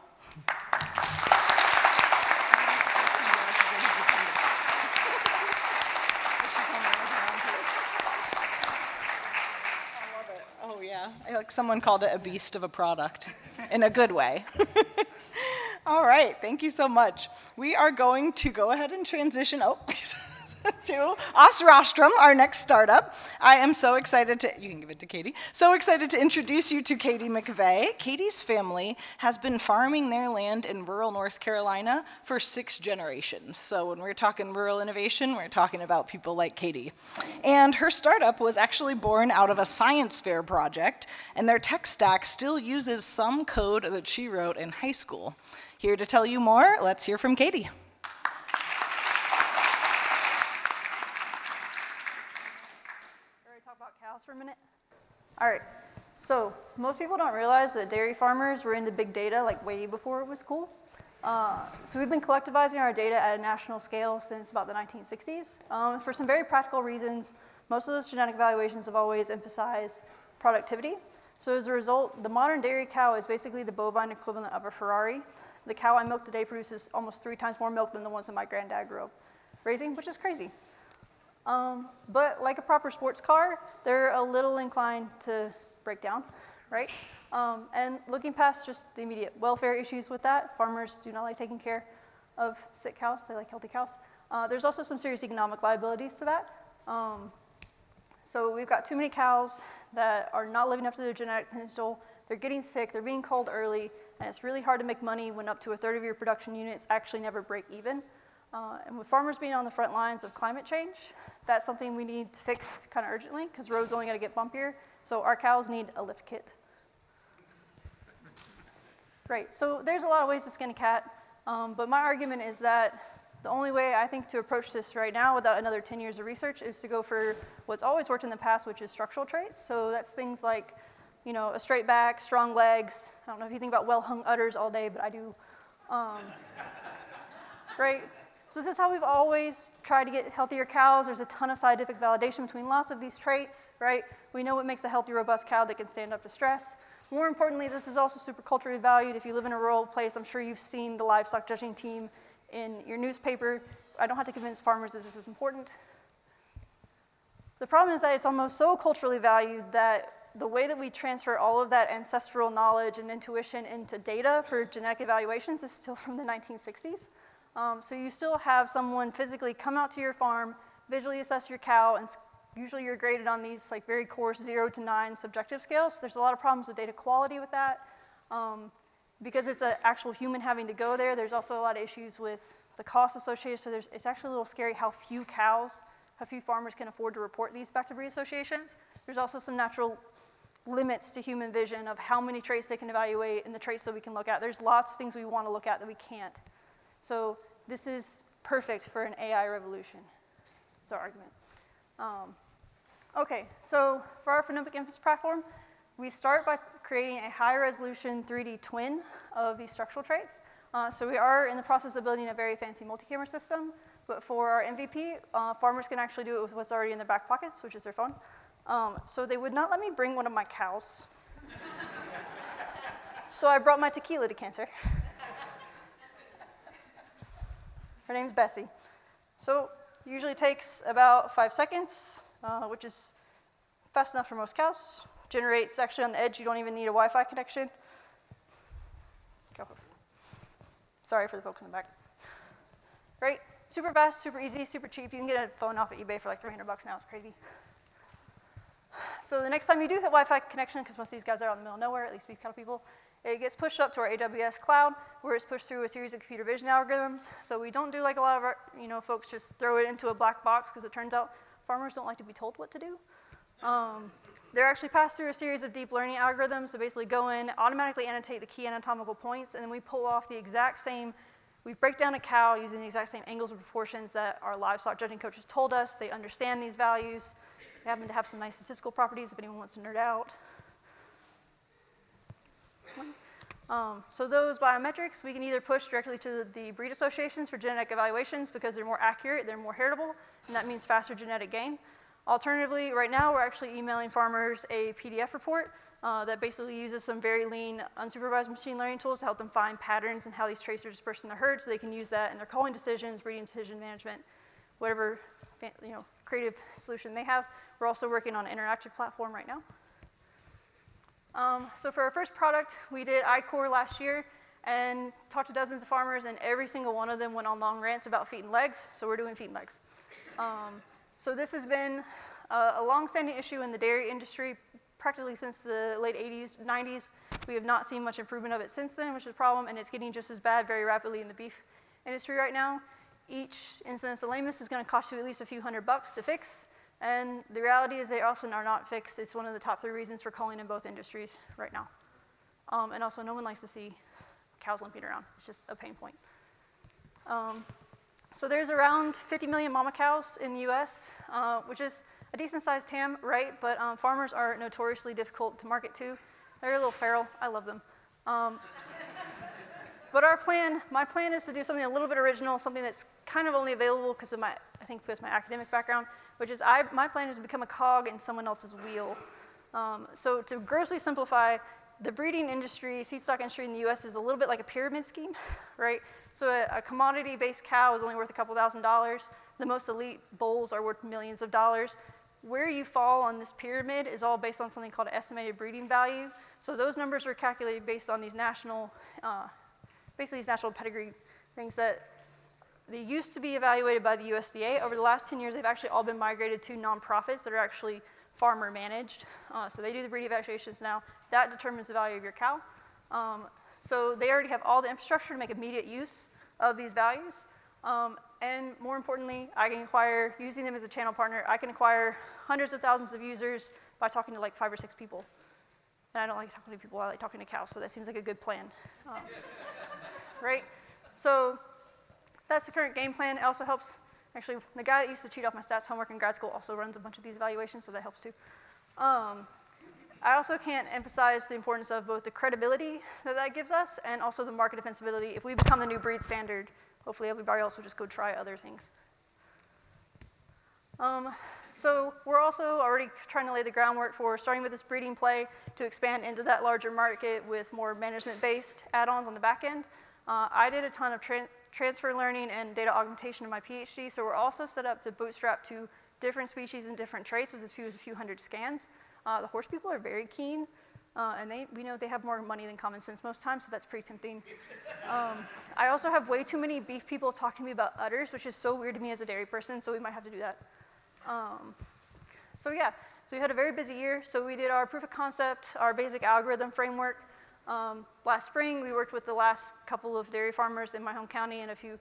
I love it. Oh yeah, like someone called it a beast of a product in a good way. All right, thank you so much. We are going to go ahead and transition to Asrastram, our next startup. I am so excited you can give it to Katie, so excited to introduce you to Katie McVeigh. Katie's family has been farming their land in rural North Carolina for 6 generations. So when we're talking rural innovation, we're talking about people like Katie. And her startup was actually born out of a science fair project, and their tech stack still uses some code that she wrote in high school. Here to tell you more, let's hear from Katie. Can we talk about cows for a minute? All right, so most people don't realize that dairy farmers were into big data like way before it was cool. So we've been collectivizing our data at a national scale since about the 1960s. For some very practical reasons, most of those genetic evaluations have always emphasized productivity. So as a result, the modern dairy cow is basically the bovine equivalent of a Ferrari. The cow I milk today produces almost 3 times more milk than the ones that my granddad grew up raising, which is crazy. But like a proper sports car, they're a little inclined to break down, right? And looking past just the immediate welfare issues with that, farmers do not like taking care of sick cows, they like healthy cows. There's also some serious economic liabilities to that. So we've got too many cows that are not living up to their genetic potential. They're getting sick, they're being culled early, and it's really hard to make money when up to a third of your production units actually never break even. And with farmers being on the front lines of climate change, that's something we need to fix kind of urgently, because roads only got to get bumpier, so our cows need a lift kit. Right, so there's a lot of ways to skin a cat, but my argument is that the only way I think to approach this right now without another 10 years of research is to go for what's always worked in the past, which is structural traits. So that's things like, a straight back, strong legs. I don't know if you think about well-hung udders all day, but I do. Right? So this is how we've always tried to get healthier cows. There's a ton of scientific validation between lots of these traits, right? We know what makes a healthy, robust cow that can stand up to stress. More importantly, this is also super culturally valued. If you live in a rural place, I'm sure you've seen the livestock judging team in your newspaper. I don't have to convince farmers that this is important. The problem is that it's almost so culturally valued that the way that we transfer all of that ancestral knowledge and intuition into data for genetic evaluations is still from the 1960s. So you still have someone physically come out to your farm, visually assess your cow, and usually you're graded on these like very coarse 0 to 9 subjective scales. So there's a lot of problems with data quality with that. Because it's an actual human having to go there, there's also a lot of issues with the costs associated. So it's actually a little scary how few farmers can afford to report these back to breed associations. There's also some natural limits to human vision of how many traits they can evaluate and the traits that we can look at. There's lots of things we want to look at that we can't. So this is perfect for an AI revolution, is our argument. Okay, so for our phenomic inference platform, we start by creating a high-resolution 3D twin of these structural traits. So we are in the process of building a very fancy multi-camera system, but for our MVP, farmers can actually do it with what's already in their back pockets, which is their phone. So they would not let me bring one of my cows. So I brought my tequila decanter. Her name's Bessie. So usually takes about 5 seconds, which is fast enough for most cows. Generates actually on the edge, you don't even need a Wi-Fi connection. Go. Sorry for the folks in the back. Right, super fast, super easy, super cheap. You can get a phone off at eBay for like $300 now, it's crazy. So the next time you do hit Wi-Fi connection, because most of these guys are out in the middle of nowhere, at least beef cattle people, it gets pushed up to our AWS cloud, where it's pushed through a series of computer vision algorithms. So we don't do like a lot of our, folks just throw it into a black box, because it turns out farmers don't like to be told what to do. They're actually passed through a series of deep learning algorithms. So basically go in, automatically annotate the key anatomical points, and then we pull off the exact same, we break down a cow using the exact same angles and proportions that our livestock judging coaches told us. They understand these values. They happen to have some nice statistical properties if anyone wants to nerd out. So those biometrics, we can either push directly to the breed associations for genetic evaluations because they're more accurate, they're more heritable, and that means faster genetic gain. Alternatively, right now we're actually emailing farmers a PDF report that basically uses some very lean, unsupervised machine learning tools to help them find patterns in how these traits are dispersed in the herd so they can use that in their culling decisions, breeding decision management, whatever creative solution they have. We're also working on an interactive platform right now. So for our first product, we did iCore last year and talked to dozens of farmers, and every single one of them went on long rants about feet and legs, so we're doing feet and legs. So this has been a long-standing issue in the dairy industry practically since the late 80s, 90s. We have not seen much improvement of it since then, which is a problem, and it's getting just as bad very rapidly in the beef industry right now. Each incidence of lameness is going to cost you at least a few $100 to fix, and the reality is they often are not fixed. It's one of the top 3 reasons for culling in both industries right now. And also, no one likes to see cows limping around. It's just a pain point. So there's around 50 million mama cows in the US, which is a decent sized TAM, right? But farmers are notoriously difficult to market to. They're a little feral. I love them. But my plan is to do something a little bit original, something that's kind of only available because of my academic background, which is my plan is to become a cog in someone else's wheel. So to grossly simplify, the breeding industry, seed stock industry in the US is a little bit like a pyramid scheme, right? So a commodity-based cow is only worth a couple $1,000s. The most elite bulls are worth millions of dollars. Where you fall on this pyramid is all based on something called an estimated breeding value. So those numbers are calculated based on these national, basically these national pedigree things that they used to be evaluated by the USDA. Over the last 10 years, they've actually all been migrated to nonprofits that are actually farmer managed. So they do the breed evaluations now. That determines the value of your cow. So they already have all the infrastructure to make immediate use of these values. And more importantly, I can acquire, using them as a channel partner, I can acquire hundreds of thousands of users by talking to like 5 or 6 people. And I don't like talking to people, I like talking to cows, so that seems like a good plan. Right? So that's the current game plan. It also helps, actually, the guy that used to cheat off my stats homework in grad school also runs a bunch of these evaluations, so that helps too. I also can't emphasize the importance of both the credibility that that gives us and also the market defensibility. If we become the new breed standard, hopefully everybody else will just go try other things. So we're also already trying to lay the groundwork for starting with this breeding play to expand into that larger market with more management-based add-ons on the back end. I did a ton of transfer learning and data augmentation in my PhD, so we're also set up to bootstrap to different species and different traits with as few as a few hundred scans. The horse people are very keen, and we know they have more money than common sense most times, so that's pretty tempting. I also have way too many beef people talking to me about udders, which is so weird to me as a dairy person, so we might have to do that. So yeah, so we had a very busy year. So we did our proof of concept, our basic algorithm framework. Last spring, we worked with the last couple of dairy farmers in my home county and a few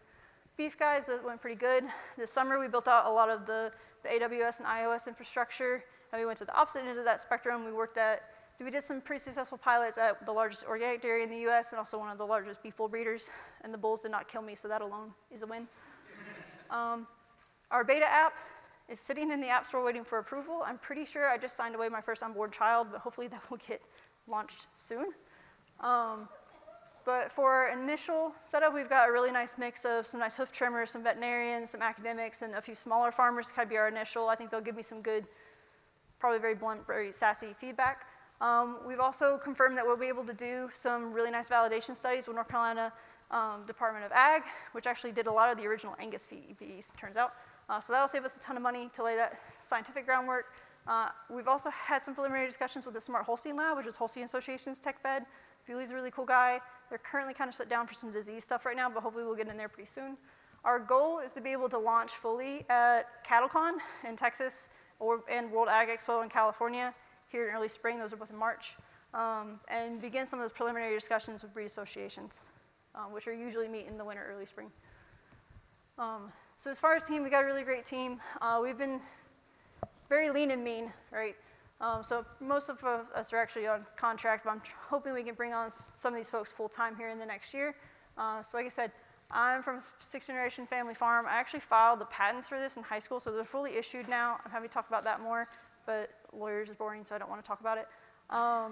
beef guys. That went pretty good. This summer, we built out a lot of the AWS and iOS infrastructure, and we went to the opposite end of that spectrum. We did some pretty successful pilots at the largest organic dairy in the US and also one of the largest beef bull breeders, and the bulls did not kill me, so that alone is a win. Our beta app is sitting in the App Store waiting for approval. I'm pretty sure I just signed away my first unborn child, but hopefully that will get launched soon. But for our initial setup, we've got a really nice mix of some nice hoof trimmers, some veterinarians, some academics, and a few smaller farmers to kind of be our initial. I think they'll give me some good, probably very blunt, very sassy feedback. We've also confirmed that we'll be able to do some really nice validation studies with North Carolina Department of Ag, which actually did a lot of the original Angus VEPs, turns out. So that'll save us a ton of money to lay that scientific groundwork. We've also had some preliminary discussions with the Smart Holstein Lab, which is Holstein Association's tech bed. Bewley's a really cool guy. They're currently kind of shut down for some disease stuff right now, but hopefully we'll get in there pretty soon. Our goal is to be able to launch fully at CattleCon in Texas and World Ag Expo in California here in early spring. Those are both in March. And begin some of those preliminary discussions with breed associations, which are usually meet in the winter, early spring. So as far as team, we got a really great team. We've been very lean and mean, right? So most of us are actually on contract, but I'm hoping we can bring on some of these folks full-time here in the next year. So like I said, I'm from a sixth-generation family farm. I actually filed the patents for this in high school, so they're fully issued now. I'm happy to talk about that more, but lawyers is boring, so I don't want to talk about it. I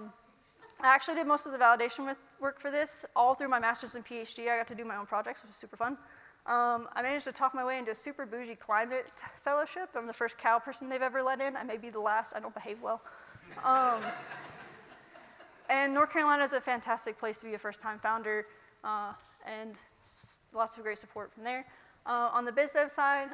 actually did most of the validation work for this all through my master's and PhD. I got to do my own projects, which was super fun. I managed to talk my way into a super bougie climate fellowship. I'm the first cow person they've ever let in. I may be the last. I don't behave well. And North Carolina is a fantastic place to be a first-time founder, and lots of great support from there. On the biz dev side,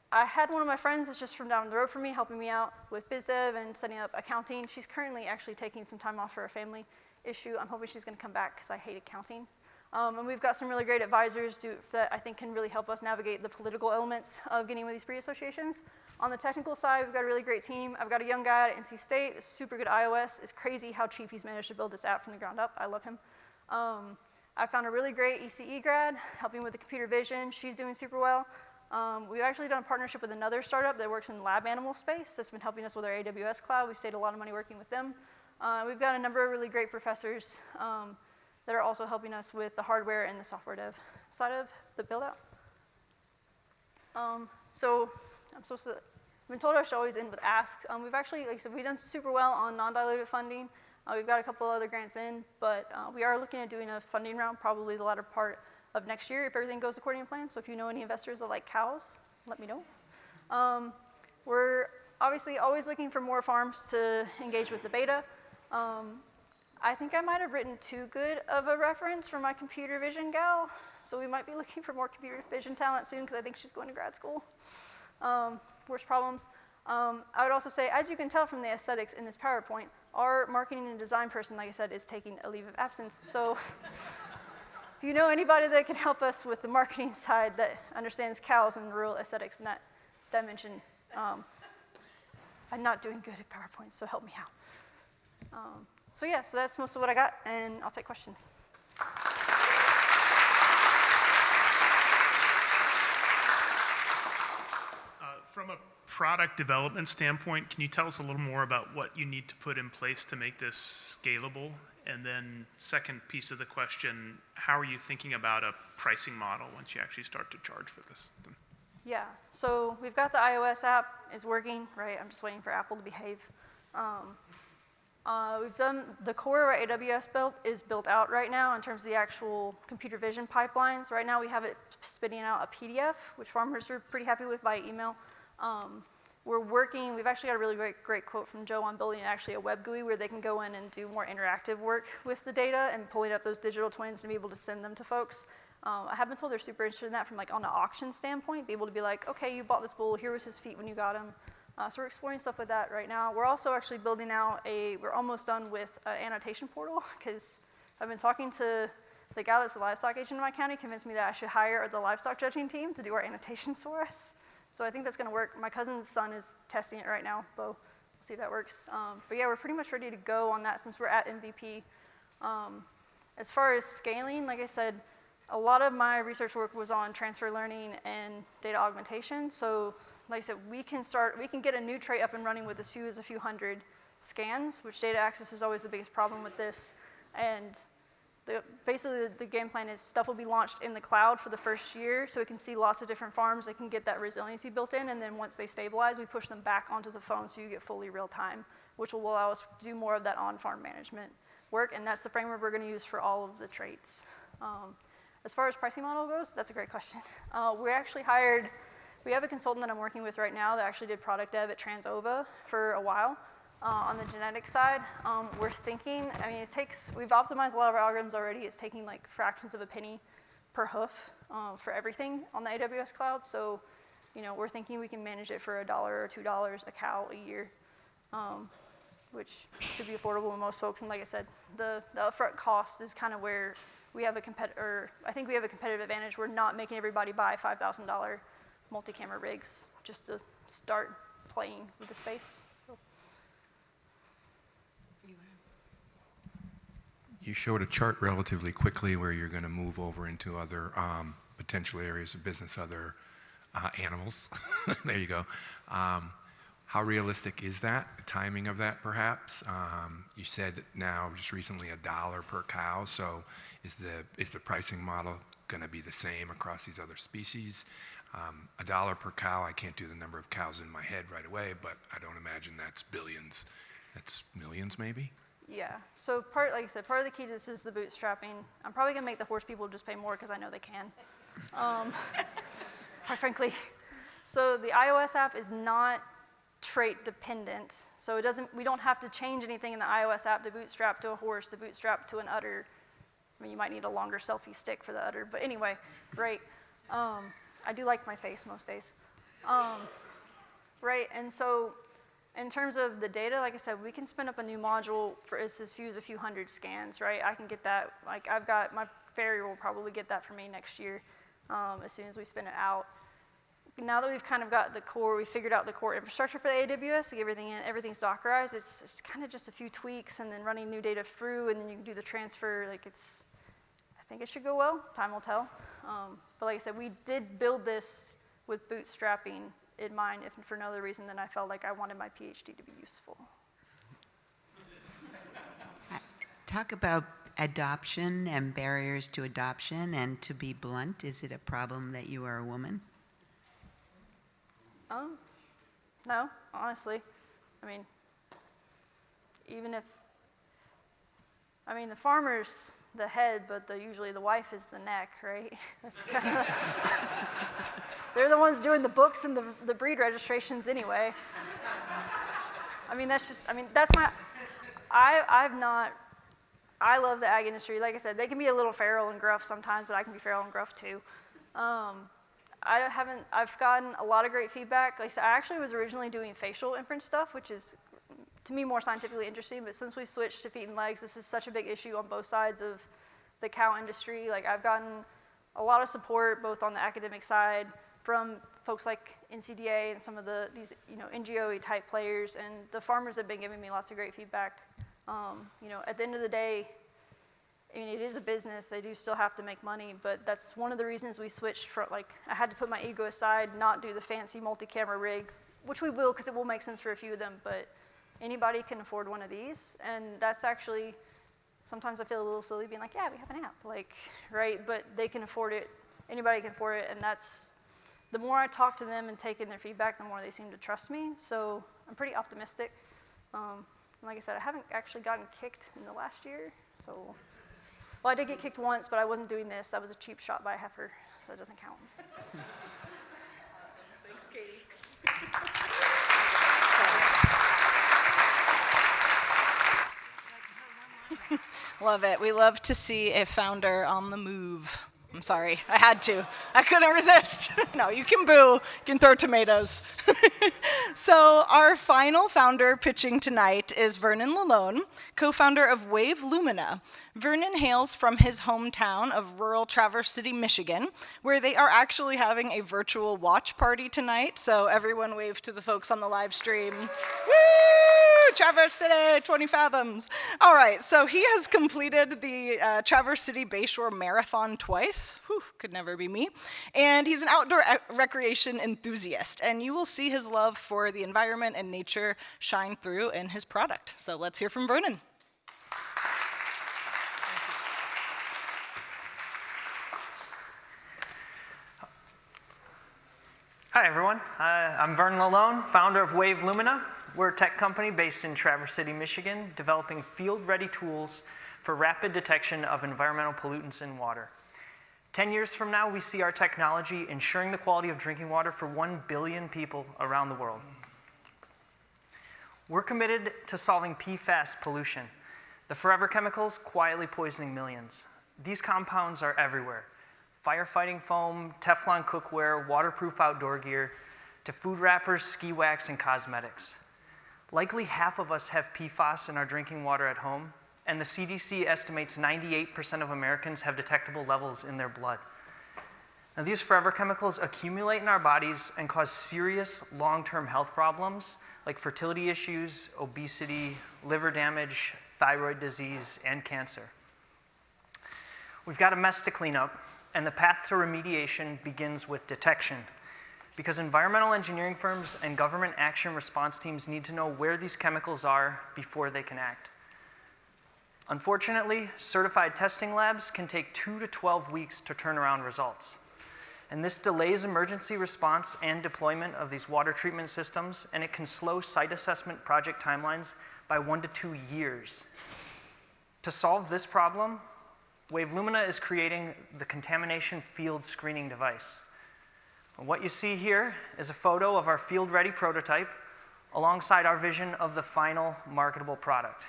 I had one of my friends that's just from down the road from me helping me out with biz dev and setting up accounting. She's currently actually taking some time off for a family issue. I'm hoping she's going to come back because I hate accounting. And we've got some really great advisors that I think can really help us navigate the political elements of getting with these breed associations. On the technical side, we've got a really great team. I've got a young guy at NC State, a super good iOS. It's crazy how cheap he's managed to build this app from the ground up. I love him. I found a really great ECE grad helping with the computer vision. She's doing super well. We've actually done a partnership with another startup that works in the lab animal space that's been helping us with our AWS cloud. We've saved a lot of money working with them. We've got a number of really great professors that are also helping us with the hardware and the software dev side of the build-out. So I've been told I should always end with asks. We've actually, like I said, we've done super well on non-dilutive funding. We've got a couple other grants in, but we are looking at doing a funding round probably the latter part of next year if everything goes according to plan. So if you know any investors that like cows, let me know. We're obviously always looking for more farms to engage with the beta. I think I might have written too good of a reference for my computer vision gal, so we might be looking for more computer vision talent soon because I think she's going to grad school. Worst problems. I would also say, as you can tell from the aesthetics in this PowerPoint, our marketing and design person, like I said, is taking a leave of absence. So if you know anybody that can help us with the marketing side that understands cows and rural aesthetics in that dimension, I'm not doing good at PowerPoint, so help me out. So yeah, so that's most of what I got, and I'll take questions. From a product development standpoint, can you tell us a little more about what you need to put in place to make this scalable? And then second piece of the question, how are you thinking about a pricing model once you actually start to charge for this? Yeah, so we've got the iOS app, it's working, right? I'm just waiting for Apple to behave. We've done, the core of our AWS build is built out right now in terms of the actual computer vision pipelines. Right now we have it spitting out a PDF, which farmers are pretty happy with by email. We've actually got a really great quote from Joe on building actually a web GUI where they can go in and do more interactive work with the data and pulling up those digital twins to be able to send them to folks. I have been told they're super interested in that from like on an auction standpoint, be able to be like, okay, you bought this bull, here was his feet when you got him. So we're exploring stuff with that right now. We're also actually building out we're almost done with an annotation portal because I've been talking to the guy that's the livestock agent in my county, convinced me that I should hire the livestock judging team to do our annotations for us. So I think that's gonna work. My cousin's son is testing it right now, Bo. We'll see if that works. But yeah, we're pretty much ready to go on that since we're at MVP. As far as scaling, like I said, a lot of my research work was on transfer learning and data augmentation. So like I said, we can get a new trait up and running with as few as a few hundred scans, which data access is always the biggest problem with this. And basically the game plan is stuff will be launched in the cloud for the first year so it can see lots of different farms. It can get that resiliency built in, and then once they stabilize, we push them back onto the phone so you get fully real time, which will allow us to do more of that on-farm management work, and that's the framework we're gonna use for all of the traits. As far as pricing model goes, that's a great question. We have a consultant that I'm working with right now that actually did product dev at Transova for a while. On the genetic side, we're thinking, we've optimized a lot of our algorithms already. It's taking like fractions of a penny per hoof for everything on the AWS cloud. So, we're thinking we can manage it for $1 or $2 a cow a year, which should be affordable to most folks. And like I said, the upfront cost is kind of where we have a competitive advantage. We're not making everybody buy $5,000 multi-camera rigs just to start playing with the space. So. You showed a chart relatively quickly where you're going to move over into other potential areas of business, other animals. There you go. How realistic is that? The timing of that, perhaps? You said now just recently $1 per cow. So is the pricing model going to be the same across these other species? $1 per cow. I can't do the number of cows in my head right away, but I don't imagine that's billions. That's millions, maybe. Yeah. So like I said, part of the key to this is the bootstrapping. I'm probably gonna make the horse people just pay more because I know they can. Quite frankly. So the iOS app is not trait dependent. So we don't have to change anything in the iOS app to bootstrap to a horse, to bootstrap to an udder. You might need a longer selfie stick for the udder, but anyway, right. I do like my face most days. Right, and so in terms of the data, like I said, we can spin up a new module for as few as a few hundred scans, right? I can get that, my farrier will probably get that for me next year as soon as we spin it out. Now that we've kind of got the core, we figured out the core infrastructure for the AWS, like everything's Dockerized, it's kind of just a few tweaks and then running new data through, and then you can do the transfer, I think it should go well, time will tell. But like I said, we did build this with bootstrapping in mind, if for no other reason than I felt like I wanted my PhD to be useful. Talk about adoption and barriers to adoption, and to be blunt, is it a problem that you are a woman? No, honestly. The farmer's the head, but usually the wife is the neck, right? That's kind of, they're the ones doing the books and the breed registrations anyway. I love the ag industry. Like I said, they can be a little feral and gruff sometimes, but I can be feral and gruff too. I've gotten a lot of great feedback. Like I said, I actually was originally doing facial imprint stuff, which is, to me, more scientifically interesting, but since we switched to feet and legs, this is such a big issue on both sides of the cow industry. I've gotten a lot of support, both on the academic side, from folks like NCDA and some of these NGO type players, and the farmers have been giving me lots of great feedback. At the end of the day, it is a business. They do still have to make money, but that's one of the reasons we switched from, I had to put my ego aside, not do the fancy multi-camera rig, which we will because it will make sense for a few of them, but anybody can afford one of these, and that's actually, sometimes I feel a little silly being like, yeah, we have an app, right? But they can afford it, anybody can afford it, and that's, the more I talk to them and take in their feedback, the more they seem to trust me, so I'm pretty optimistic. And like I said, I haven't actually gotten kicked in the last year, so. Well, I did get kicked once, but I wasn't doing this. That was a cheap shot by a heifer, so it doesn't count. Thanks, Katie. Love it. We love to see a founder on the move. I'm sorry, I had to. I couldn't resist. No, you can boo, you can throw tomatoes. So our final founder pitching tonight is Vernon Lalone, co-founder of Wave Lumina. Vernon hails from his hometown of rural Traverse City, Michigan, where they are actually having a virtual watch party tonight. So everyone wave to the folks on the live stream. Woo! Traverse City, 20 fathoms. All right, so he has completed the Traverse City Bayshore Marathon twice. Whew, could never be me. And he's an outdoor recreation enthusiast, and you will see his love for the environment and nature shine through in his product. So let's hear from Vernon. Hi, everyone. I'm Vernon Lalone, founder of Wave Lumina. We're a tech company based in Traverse City, Michigan, developing field-ready tools for rapid detection of environmental pollutants in water. 10 years from now, we see our technology ensuring the quality of drinking water for 1 billion people around the world. We're committed to solving PFAS pollution, the forever chemicals quietly poisoning millions. These compounds are everywhere. Firefighting foam, Teflon cookware, waterproof outdoor gear, to food wrappers, ski wax, and cosmetics. Likely half of us have PFAS in our drinking water at home, and the CDC estimates 98% of Americans have detectable levels in their blood. Now, these forever chemicals accumulate in our bodies and cause serious long-term health problems like fertility issues, obesity, liver damage, thyroid disease, and cancer. We've got a mess to clean up, and the path to remediation begins with detection, because environmental engineering firms and government action response teams need to know where these chemicals are before they can act. Unfortunately, certified testing labs can take 2 to 12 weeks to turn around results. And this delays emergency response and deployment of these water treatment systems, and it can slow site assessment project timelines by 1 to 2 years. To solve this problem, Wave Lumina is creating the contamination field screening device. And what you see here is a photo of our field-ready prototype alongside our vision of the final marketable product.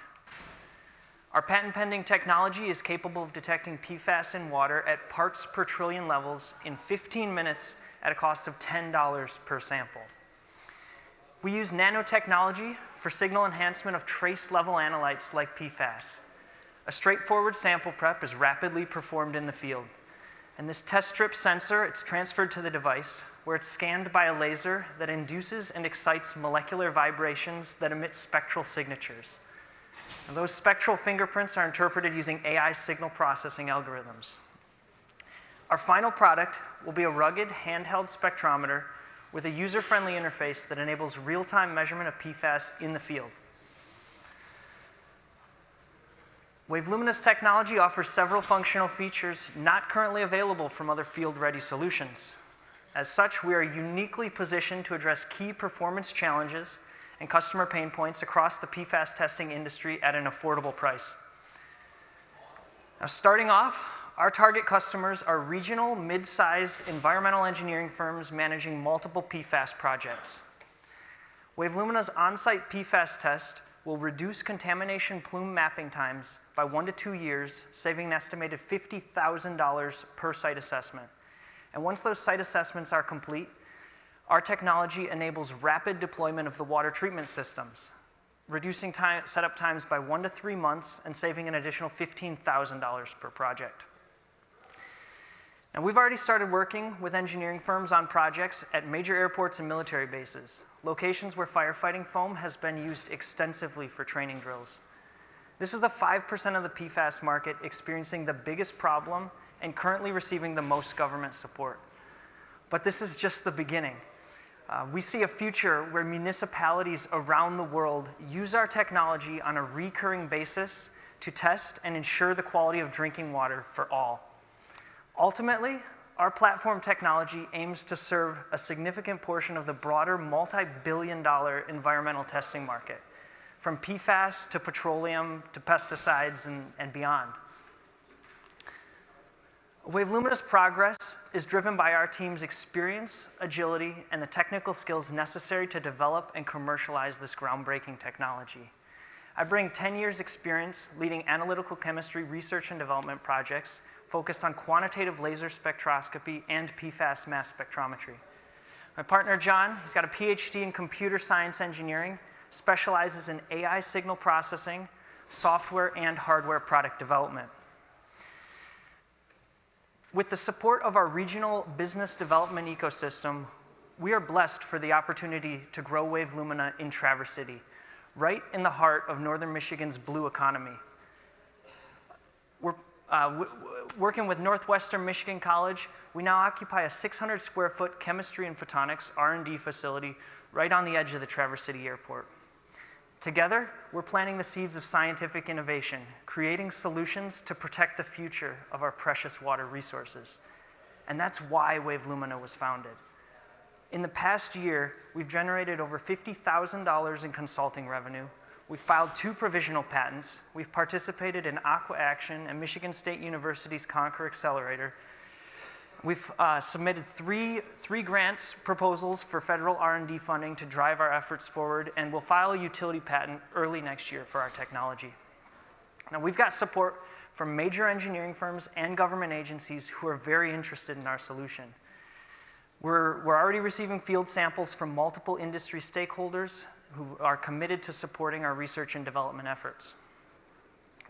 Our patent-pending technology is capable of detecting PFAS in water at parts per trillion levels in 15 minutes at a cost of $10 per sample. We use nanotechnology for signal enhancement of trace-level analytes like PFAS. A straightforward sample prep is rapidly performed in the field. And this test strip sensor, it's transferred to the device, where it's scanned by a laser that induces and excites molecular vibrations that emit spectral signatures. And those spectral fingerprints are interpreted using AI signal processing algorithms. Our final product will be a rugged handheld spectrometer with a user-friendly interface that enables real-time measurement of PFAS in the field. Wave Lumina's technology offers several functional features not currently available from other field-ready solutions. As such, we are uniquely positioned to address key performance challenges and customer pain points across the PFAS testing industry at an affordable price. Now, starting off, our target customers are regional, mid-sized environmental engineering firms managing multiple PFAS projects. Wave Lumina's on-site PFAS test will reduce contamination plume mapping times by 1 to 2 years, saving an estimated $50,000 per site assessment. And once those site assessments are complete, our technology enables rapid deployment of the water treatment systems, reducing setup times by 1 to 3 months and saving an additional $15,000 per project. Now, we've already started working with engineering firms on projects at major airports and military bases, locations where firefighting foam has been used extensively for training drills. This is the 5% of the PFAS market experiencing the biggest problem and currently receiving the most government support. But this is just the beginning. We see a future where municipalities around the world use our technology on a recurring basis to test and ensure the quality of drinking water for all. Ultimately, our platform technology aims to serve a significant portion of the broader multi-billion-dollar environmental testing market. from PFAS to petroleum to pesticides and beyond. Wave Lumina's progress is driven by our team's experience, agility, and the technical skills necessary to develop and commercialize this groundbreaking technology. I bring 10 years experience leading analytical chemistry research and development projects focused on quantitative laser spectroscopy and PFAS mass spectrometry. My partner, John, he's got a PhD in computer science engineering, specializes in AI signal processing, software and hardware product development. With the support of our regional business development ecosystem, we are blessed for the opportunity to grow Wave Lumina in Traverse City, right in the heart of Northern Michigan's blue economy. We're working with Northwestern Michigan College. We now occupy a 600 square foot chemistry and photonics R&D facility right on the edge of the Traverse City Airport. Together, we're planting the seeds of scientific innovation, creating solutions to protect the future of our precious water resources. And that's why Wave Lumina was founded. In the past year, we've generated over $50,000 in consulting revenue. We've filed 2 provisional patents. We've participated in Aqua Action and Michigan State University's Conquer Accelerator. We've submitted three grants proposals for federal R&D funding to drive our efforts forward, and we'll file a utility patent early next year for our technology. Now, we've got support from major engineering firms and government agencies who are very interested in our solution. We're already receiving field samples from multiple industry stakeholders who are committed to supporting our research and development efforts.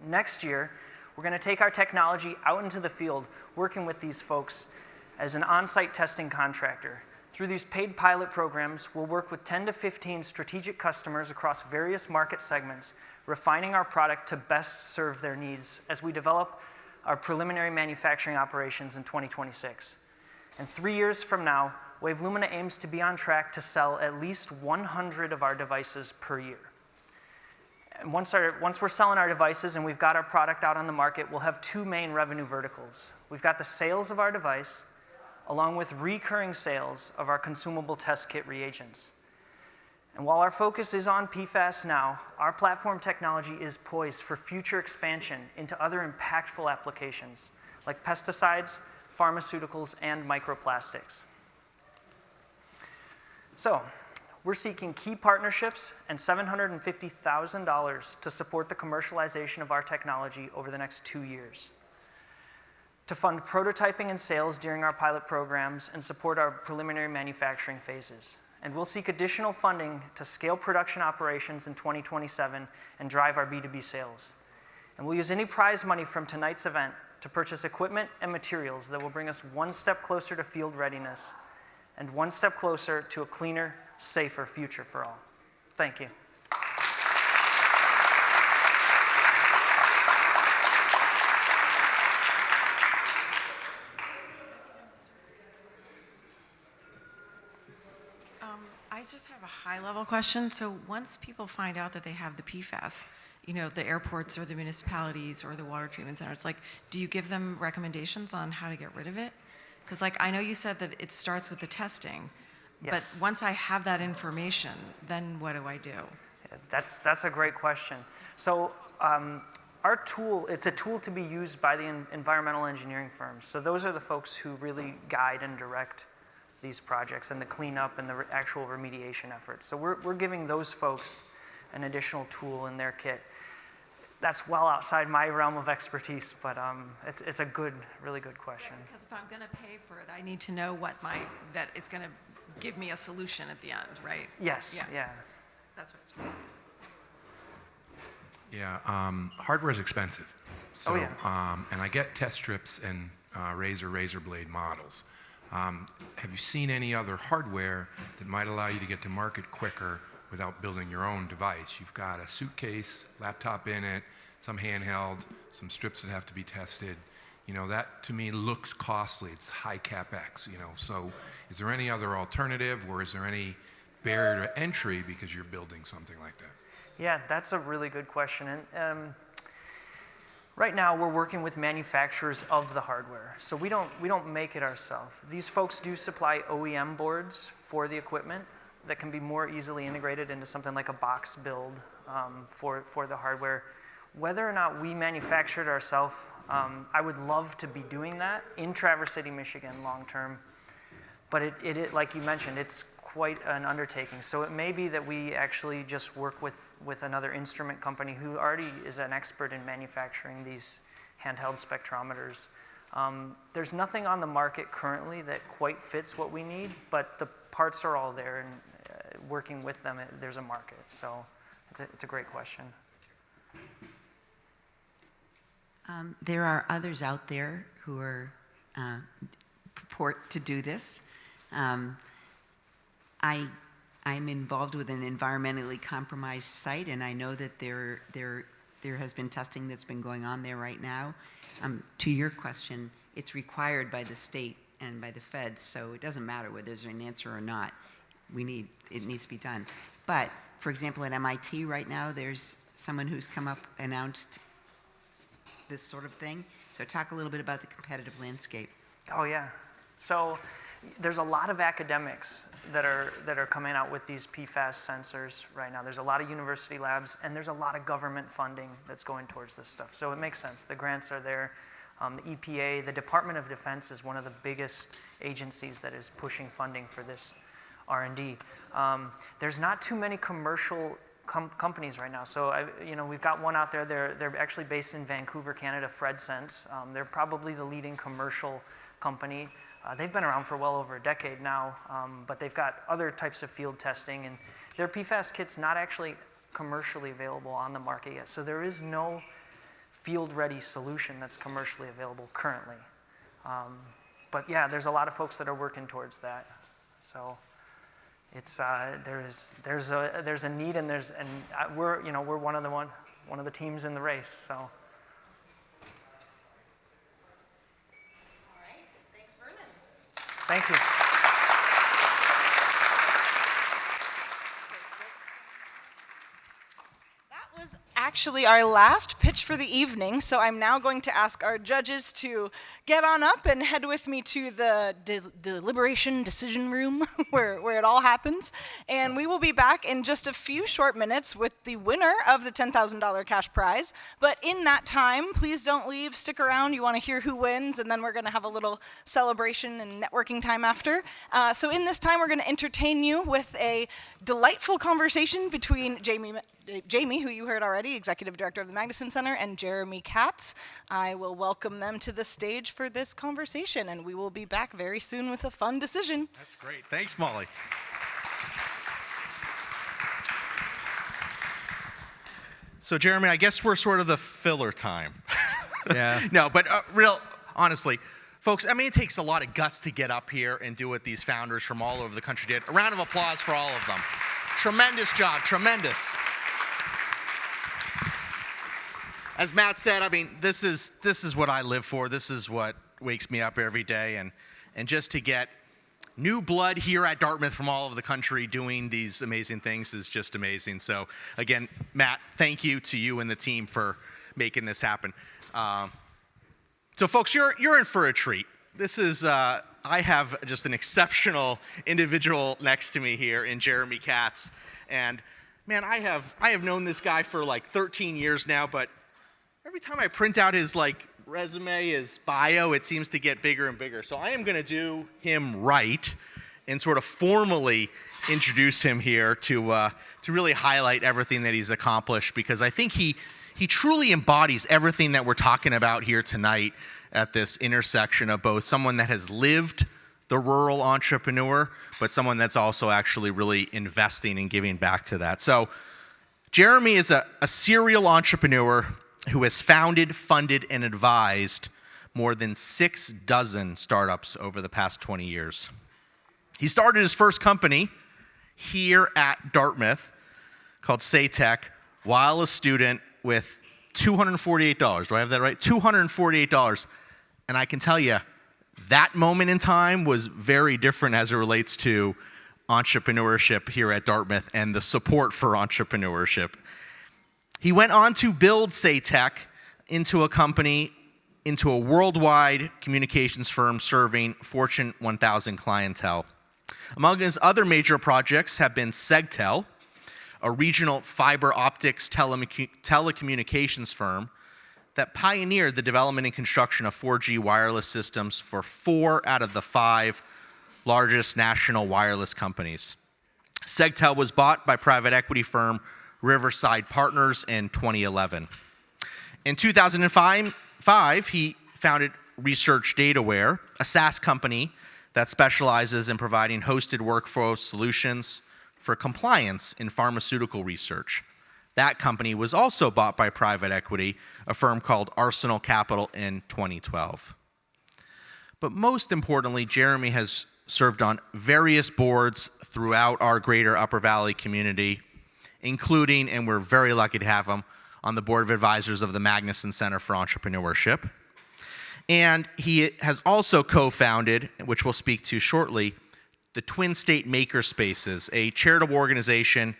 Next year, we're going to take our technology out into the field, working with these folks as an on-site testing contractor. Through these paid pilot programs, we'll work with 10 to 15 strategic customers across various market segments, refining our product to best serve their needs as we develop our preliminary manufacturing operations in 2026. And 3 years from now, Wave Lumina aims to be on track to sell at least 100 of our devices per year. And once we're selling our devices and we've got our product out on the market, we'll have 2 main revenue verticals. We've got the sales of our device, along with recurring sales of our consumable test kit reagents. And while our focus is on PFAS now, our platform technology is poised for future expansion into other impactful applications, like pesticides, pharmaceuticals, and microplastics. So, we're seeking key partnerships and $750,000 to support the commercialization of our technology over the next 2 years, to fund prototyping and sales during our pilot programs and support our preliminary manufacturing phases. And we'll seek additional funding to scale production operations in 2027 and drive our B2B sales. And we'll use any prize money from tonight's event to purchase equipment and materials that will bring us one step closer to field readiness and one step closer to a cleaner, safer future for all. Thank you. I just have a high-level question. So once people find out that they have the PFAS, you know, the airports or the municipalities or the water treatment centers, like, do you give them recommendations on how to get rid of it? Because, like, I know you said that it starts with the testing, Yes. but once I have that information, then what do I do? That's a great question. So our tool, it's a tool to be used by the environmental engineering firms. So those are the folks who really guide and direct these projects and the cleanup and the actual remediation efforts. So we're giving those folks an additional tool in their kit. That's well outside my realm of expertise, but it's a good, really good question. Yeah, because if I'm going to pay for it, I need to know that it's going to give me a solution at the end, right? Yes, yeah. That's what it's for. Yeah, hardware is expensive. So, Oh, yeah. And I get test strips and razor blade models. Have you seen any other hardware that might allow you to get to market quicker without building your own device? You've got a suitcase, laptop in it, some handheld, some strips that have to be tested. You know, that to me looks costly. It's high CapEx, you know. So is there any other alternative, or is there any barrier to entry because you're building something like that? Yeah, that's a really good question. And right now, we're working with manufacturers of the hardware. So we don't make it ourselves. These folks do supply OEM boards for the equipment that can be more easily integrated into something like a box build for the hardware. Whether or not we manufacture it ourselves, I would love to be doing that in Traverse City, Michigan, long term. But it like you mentioned, it's quite an undertaking. So it may be that we actually just work with another instrument company who already is an expert in manufacturing these handheld spectrometers. There's nothing on the market currently that quite fits what we need, but the parts are all there, and working with them, there's a market. So it's a great question. There are others out there who are purport to do this. I'm involved with an environmentally compromised site, and I know that there has been testing that's been going on there right now. To your question, it's required by the state and by the feds, so it doesn't matter whether there's an answer or not. It needs to be done. But, for example, at MIT right now, there's someone who's come up, announced this sort of thing. So talk a little bit about the competitive landscape. Oh, yeah. So there's a lot of academics that are coming out with these PFAS sensors right now. There's a lot of university labs, and there's a lot of government funding that's going towards this stuff. So it makes sense. The grants are there. The EPA, the Department of Defense is one of the biggest agencies that is pushing funding for this R&D. There's not too many commercial companies right now. So we've got one out there. They're actually based in Vancouver, Canada, FredSense. They're probably the leading commercial company. They've been around for well over a decade now, but they've got other types of field testing, and their PFAS kit's not actually commercially available on the market yet. So there is no field-ready solution that's commercially available currently. But yeah, there's a lot of folks that are working towards that. So it's there's a need, and we're one of the teams in the race. So. Thank you. That was actually our last pitch for the evening, so I'm now going to ask our judges to get on up and head with me to the deliberation decision room where it all happens. And we will be back in just a few short minutes with the winner of the $10,000 cash prize. But in that time, please don't leave, stick around. You want to hear who wins, and then we're going to have a little celebration and networking time after. So in this time, we're going to entertain you with a delightful conversation between Jamie, who you heard already, Executive Director of the Magnuson Center, and Jeremy Katz. I will welcome them to the stage for this conversation, and we will be back very soon with a fun decision. That's great. Thanks, Molly. So, Jeremy, I guess we're sort of the filler time. Yeah. No, but honestly, folks, I mean, it takes a lot of guts to get up here and do what these founders from all over the country did. A round of applause for all of them. Tremendous job, tremendous. As Matt said, I mean, this is what I live for. This is what wakes me up every day. And just to get new blood here at Dartmouth from all over the country doing these amazing things is just amazing. So again, Matt, thank you to you and the team for making this happen. So folks, you're in for a treat. This is, I have just an exceptional individual next to me here in Jeremy Katz. And man, I have known this guy for like 13 years now, but every time I print out his resume, his bio, it seems to get bigger and bigger. So I am going to do him right and sort of formally introduce him here to really highlight everything that he's accomplished, because I think he truly embodies everything that we're talking about here tonight at this intersection of both someone that has lived the rural entrepreneur, but someone that's also actually really investing and giving back to that. So Jeremy is a serial entrepreneur who has founded, funded, and advised more than 6 dozen startups over the past 20 years. He started his first company here at Dartmouth called Saytech while a student with $248. Do I have that right? $248. And I can tell you, that moment in time was very different as it relates to entrepreneurship here at Dartmouth and the support for entrepreneurship. He went on to build Saytech into a company, into a worldwide communications firm serving Fortune 1000 clientele. Among his other major projects have been Segtel, a regional fiber optics telecommunications firm that pioneered the development and construction of 4G wireless systems for 4 out of the 5 largest national wireless companies. Segtel was bought by private equity firm Riverside Partners in 2011. In 2005, he founded Research Dataware, a SaaS company that specializes in providing hosted workflow solutions for compliance in pharmaceutical research. That company was also bought by private equity, a firm called Arsenal Capital, in 2012. But most importantly, Jeremy has served on various boards throughout our greater Upper Valley community, including, and we're very lucky to have him, on the board of advisors of the Magnuson Center for Entrepreneurship. And he has also co-founded, which we'll speak to shortly, the Twin State Makerspaces, a charitable organization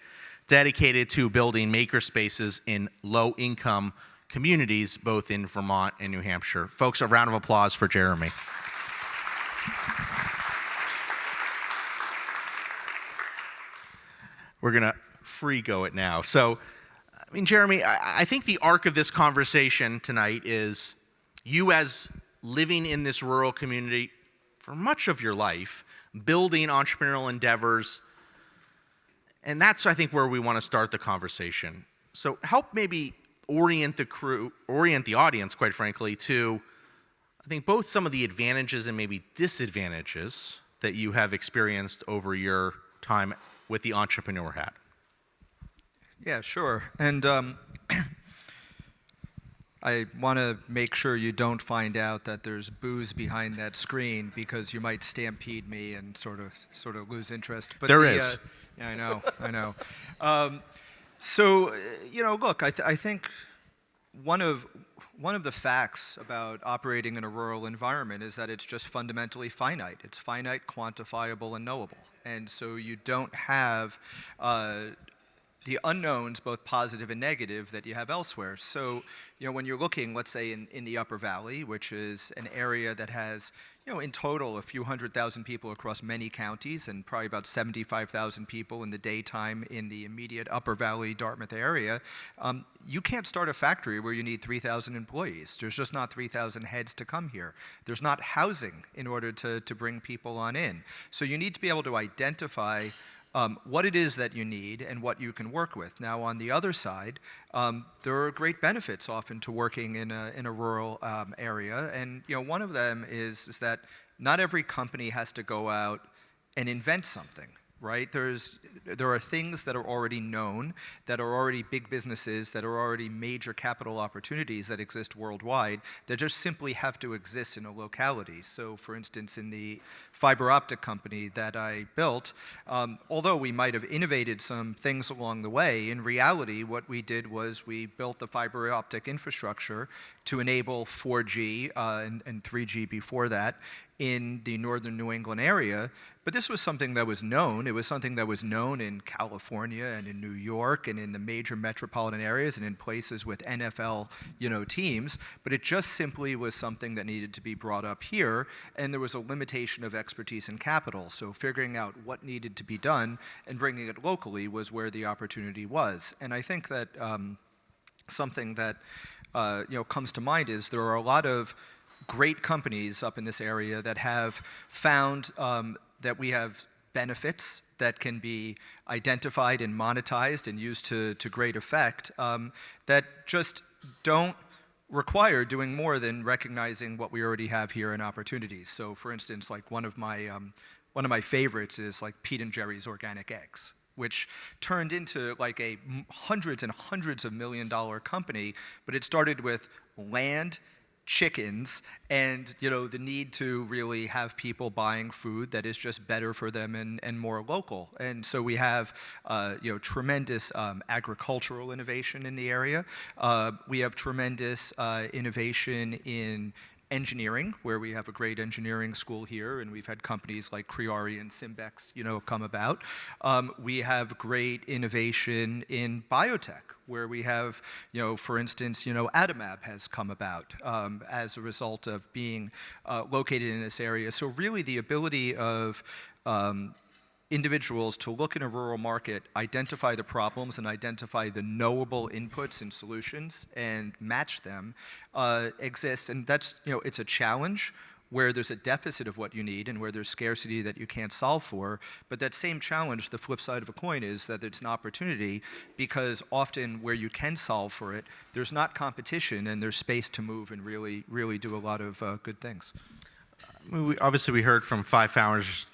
dedicated to building makerspaces in low-income communities, both in Vermont and New Hampshire. Folks, a round of applause for Jeremy. We're going to free-go it now. So, I mean, Jeremy, I think the arc of this conversation tonight is you, as living in this rural community for much of your life, building entrepreneurial endeavors, and that's, I think, where we want to start the conversation. So help maybe orient the audience, quite frankly, to, I think, both some of the advantages and maybe disadvantages that you have experienced over your time with the entrepreneur hat. Yeah, sure. And I want to make sure you don't find out that there's booze behind that screen, because you might stampede me and sort of lose interest. But there is. Yeah, I know. So, look, I think one of the facts about operating in a rural environment is that it's just fundamentally finite. It's finite, quantifiable, and knowable. And so you don't have the unknowns, both positive and negative, that you have elsewhere. So, when you're looking, let's say, in the Upper Valley, which is an area that has, in total, a few 100,000 people across many counties, and probably about 75,000 people in the daytime in the immediate Upper Valley, Dartmouth area, you can't start a factory where you need 3,000 employees. There's just not 3,000 heads to come here. There's not housing in order to bring people on in. So you need to be able to identify what it is that you need and what you can work with. Now, on the other side, there are great benefits often to working in a rural area, and one of them is that not every company has to go out and invent something. Right? There are things that are already known, that are already big businesses, that are already major capital opportunities that exist worldwide, that just simply have to exist in a locality. So, for instance, in the fiber optic company that I built, although we might have innovated some things along the way, in reality, what we did was we built the fiber optic infrastructure to enable 4G and 3G before that in the northern New England area. But this was something that was known. It was something that was known in California and in New York and in the major metropolitan areas and in places with NFL, teams. But it just simply was something that needed to be brought up here, and there was a limitation of expertise and capital. So figuring out what needed to be done and bringing it locally was where the opportunity was. And I think that something that comes to mind is there are a lot of great companies up in this area that have found that we have benefits that can be identified and monetized and used to great effect that just don't require doing more than recognizing what we already have here in opportunities. So, for instance, like one of my favorites is like Pete and Jerry's Organic Eggs, which turned into like a hundreds and hundreds of $1 million company, but it started with land, chickens, and the need to really have people buying food that is just better for them and more local. And so we have tremendous agricultural innovation in the area. We have tremendous innovation in engineering, where we have a great engineering school here, and we've had companies like Creari and Simbex, come about. We have great innovation in biotech, where we have, for instance, Adimab has come about as a result of being located in this area. So really the ability of individuals to look in a rural market, identify the problems, and identify the knowable inputs and solutions, and match them, exists. And that's, it's a challenge where there's a deficit of what you need and where there's scarcity that you can't solve for. But that same challenge, the flip side of a coin, is that it's an opportunity, because often where you can solve for it, there's not competition and there's space to move and really do a lot of good things. Obviously, we heard from 5 founders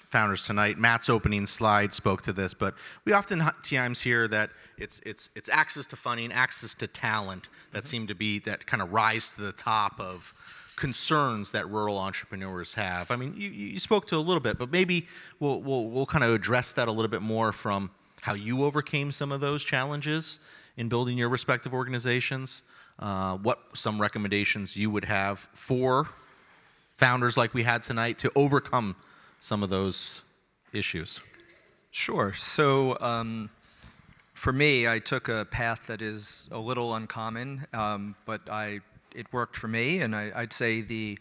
tonight. Matt's opening slide spoke to this, but we oftentimes hear that it's access to funding, access to talent that seem to be that kind of rise to the top of concerns that rural entrepreneurs have. I mean, you spoke to a little bit, but maybe we'll kind of address that a little bit more from how you overcame some of those challenges in building your respective organizations. What some recommendations you would have for founders like we had tonight to overcome some of those issues. Sure. So for me, I took a path that is a little uncommon, but it worked for me, and I'd say the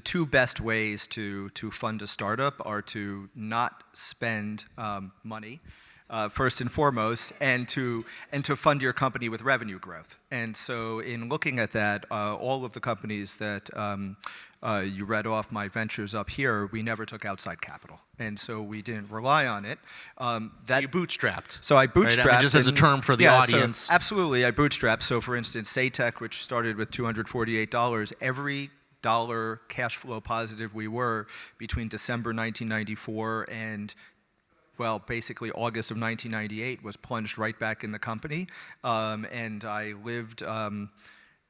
2 best ways to fund a startup are to not spend money, first and foremost, and to fund your company with revenue growth. And so in looking at that, all of the companies that you read off, my ventures up here, we never took outside capital. And so we didn't rely on it. So you bootstrapped. So I bootstrapped. Right? I mean, just as a term for the audience. So absolutely, I bootstrapped. So for instance, Saytech, which started with $248, every dollar cash flow positive we were between December 1994 and basically August of 1998 was plunged right back in the company. And I lived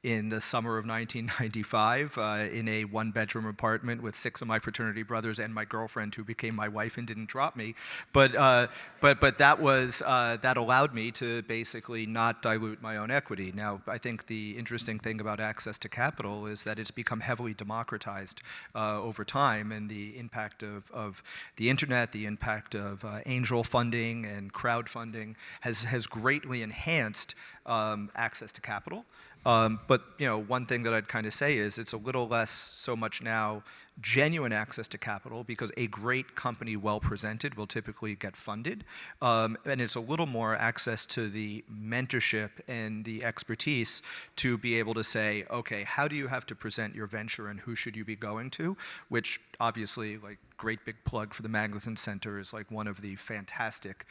in the summer of 1995 in a 1-bedroom apartment with 6 of my fraternity brothers and my girlfriend, who became my wife and didn't drop me. But that allowed me to basically not dilute my own equity. Now, I think the interesting thing about access to capital is that it's become heavily democratized over time, and the impact of the internet, the impact of angel funding and crowdfunding has greatly enhanced access to capital. But one thing that I'd kind of say is it's a little less so much now genuine access to capital, because a great company well presented will typically get funded, and it's a little more access to the mentorship and the expertise to be able to say, okay, how do you have to present your venture and who should you be going to, which obviously, like, great big plug for the Magnuson Center, is like one of the fantastic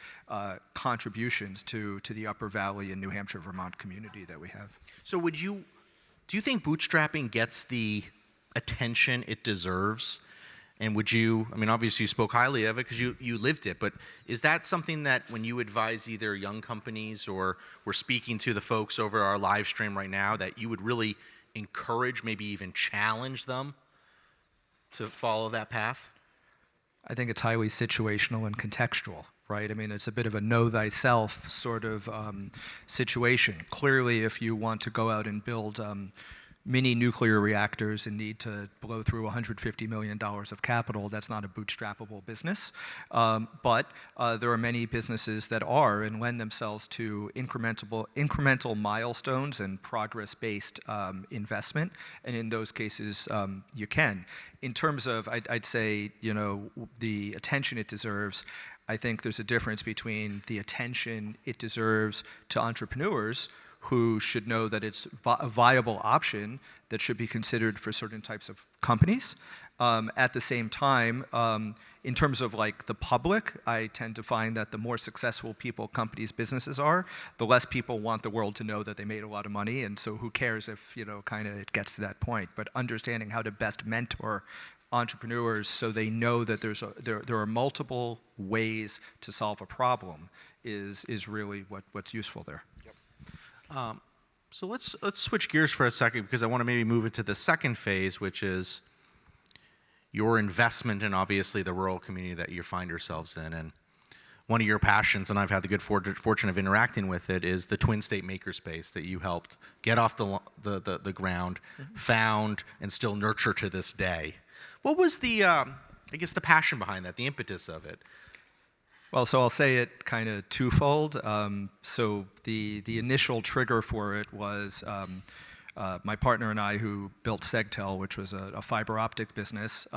contributions to the Upper Valley and New Hampshire, Vermont community that we have. So do you think bootstrapping gets the attention it deserves? And obviously you spoke highly of it because you lived it, but is that something that when you advise either young companies, or we're speaking to the folks over our live stream right now, that you would really encourage, maybe even challenge them to follow that path? I think it's highly situational and contextual, right? I mean, it's a bit of a know thyself sort of situation. Clearly, if you want to go out and build mini nuclear reactors and need to blow through $150 million of capital, that's not a bootstrappable business. But there are many businesses that are and lend themselves to incremental milestones and progress-based investment. And in those cases, you can. In terms of, I'd say, the attention it deserves, I think there's a difference between the attention it deserves to entrepreneurs, who should know that it's a viable option that should be considered for certain types of companies. At the same time, in terms of like the public, I tend to find that the more successful people, companies, businesses are, the less people want the world to know that they made a lot of money, and so who cares if, kind of it gets to that point. But understanding how to best mentor entrepreneurs so they know that there are multiple ways to solve a problem is really what's useful there. So let's switch gears for a second, because I want to maybe move into the second phase, which is your investment in, obviously, the rural community that you find yourselves in. And one of your passions, and I've had the good fortune of interacting with it, is the Twin State Makerspace that you helped get off the ground, found, and still nurture to this day. What was the passion behind that, the impetus of it? Well, so I'll say it kind of twofold. So the initial trigger for it was my partner and I, who built Segtel, which was a fiber optic business,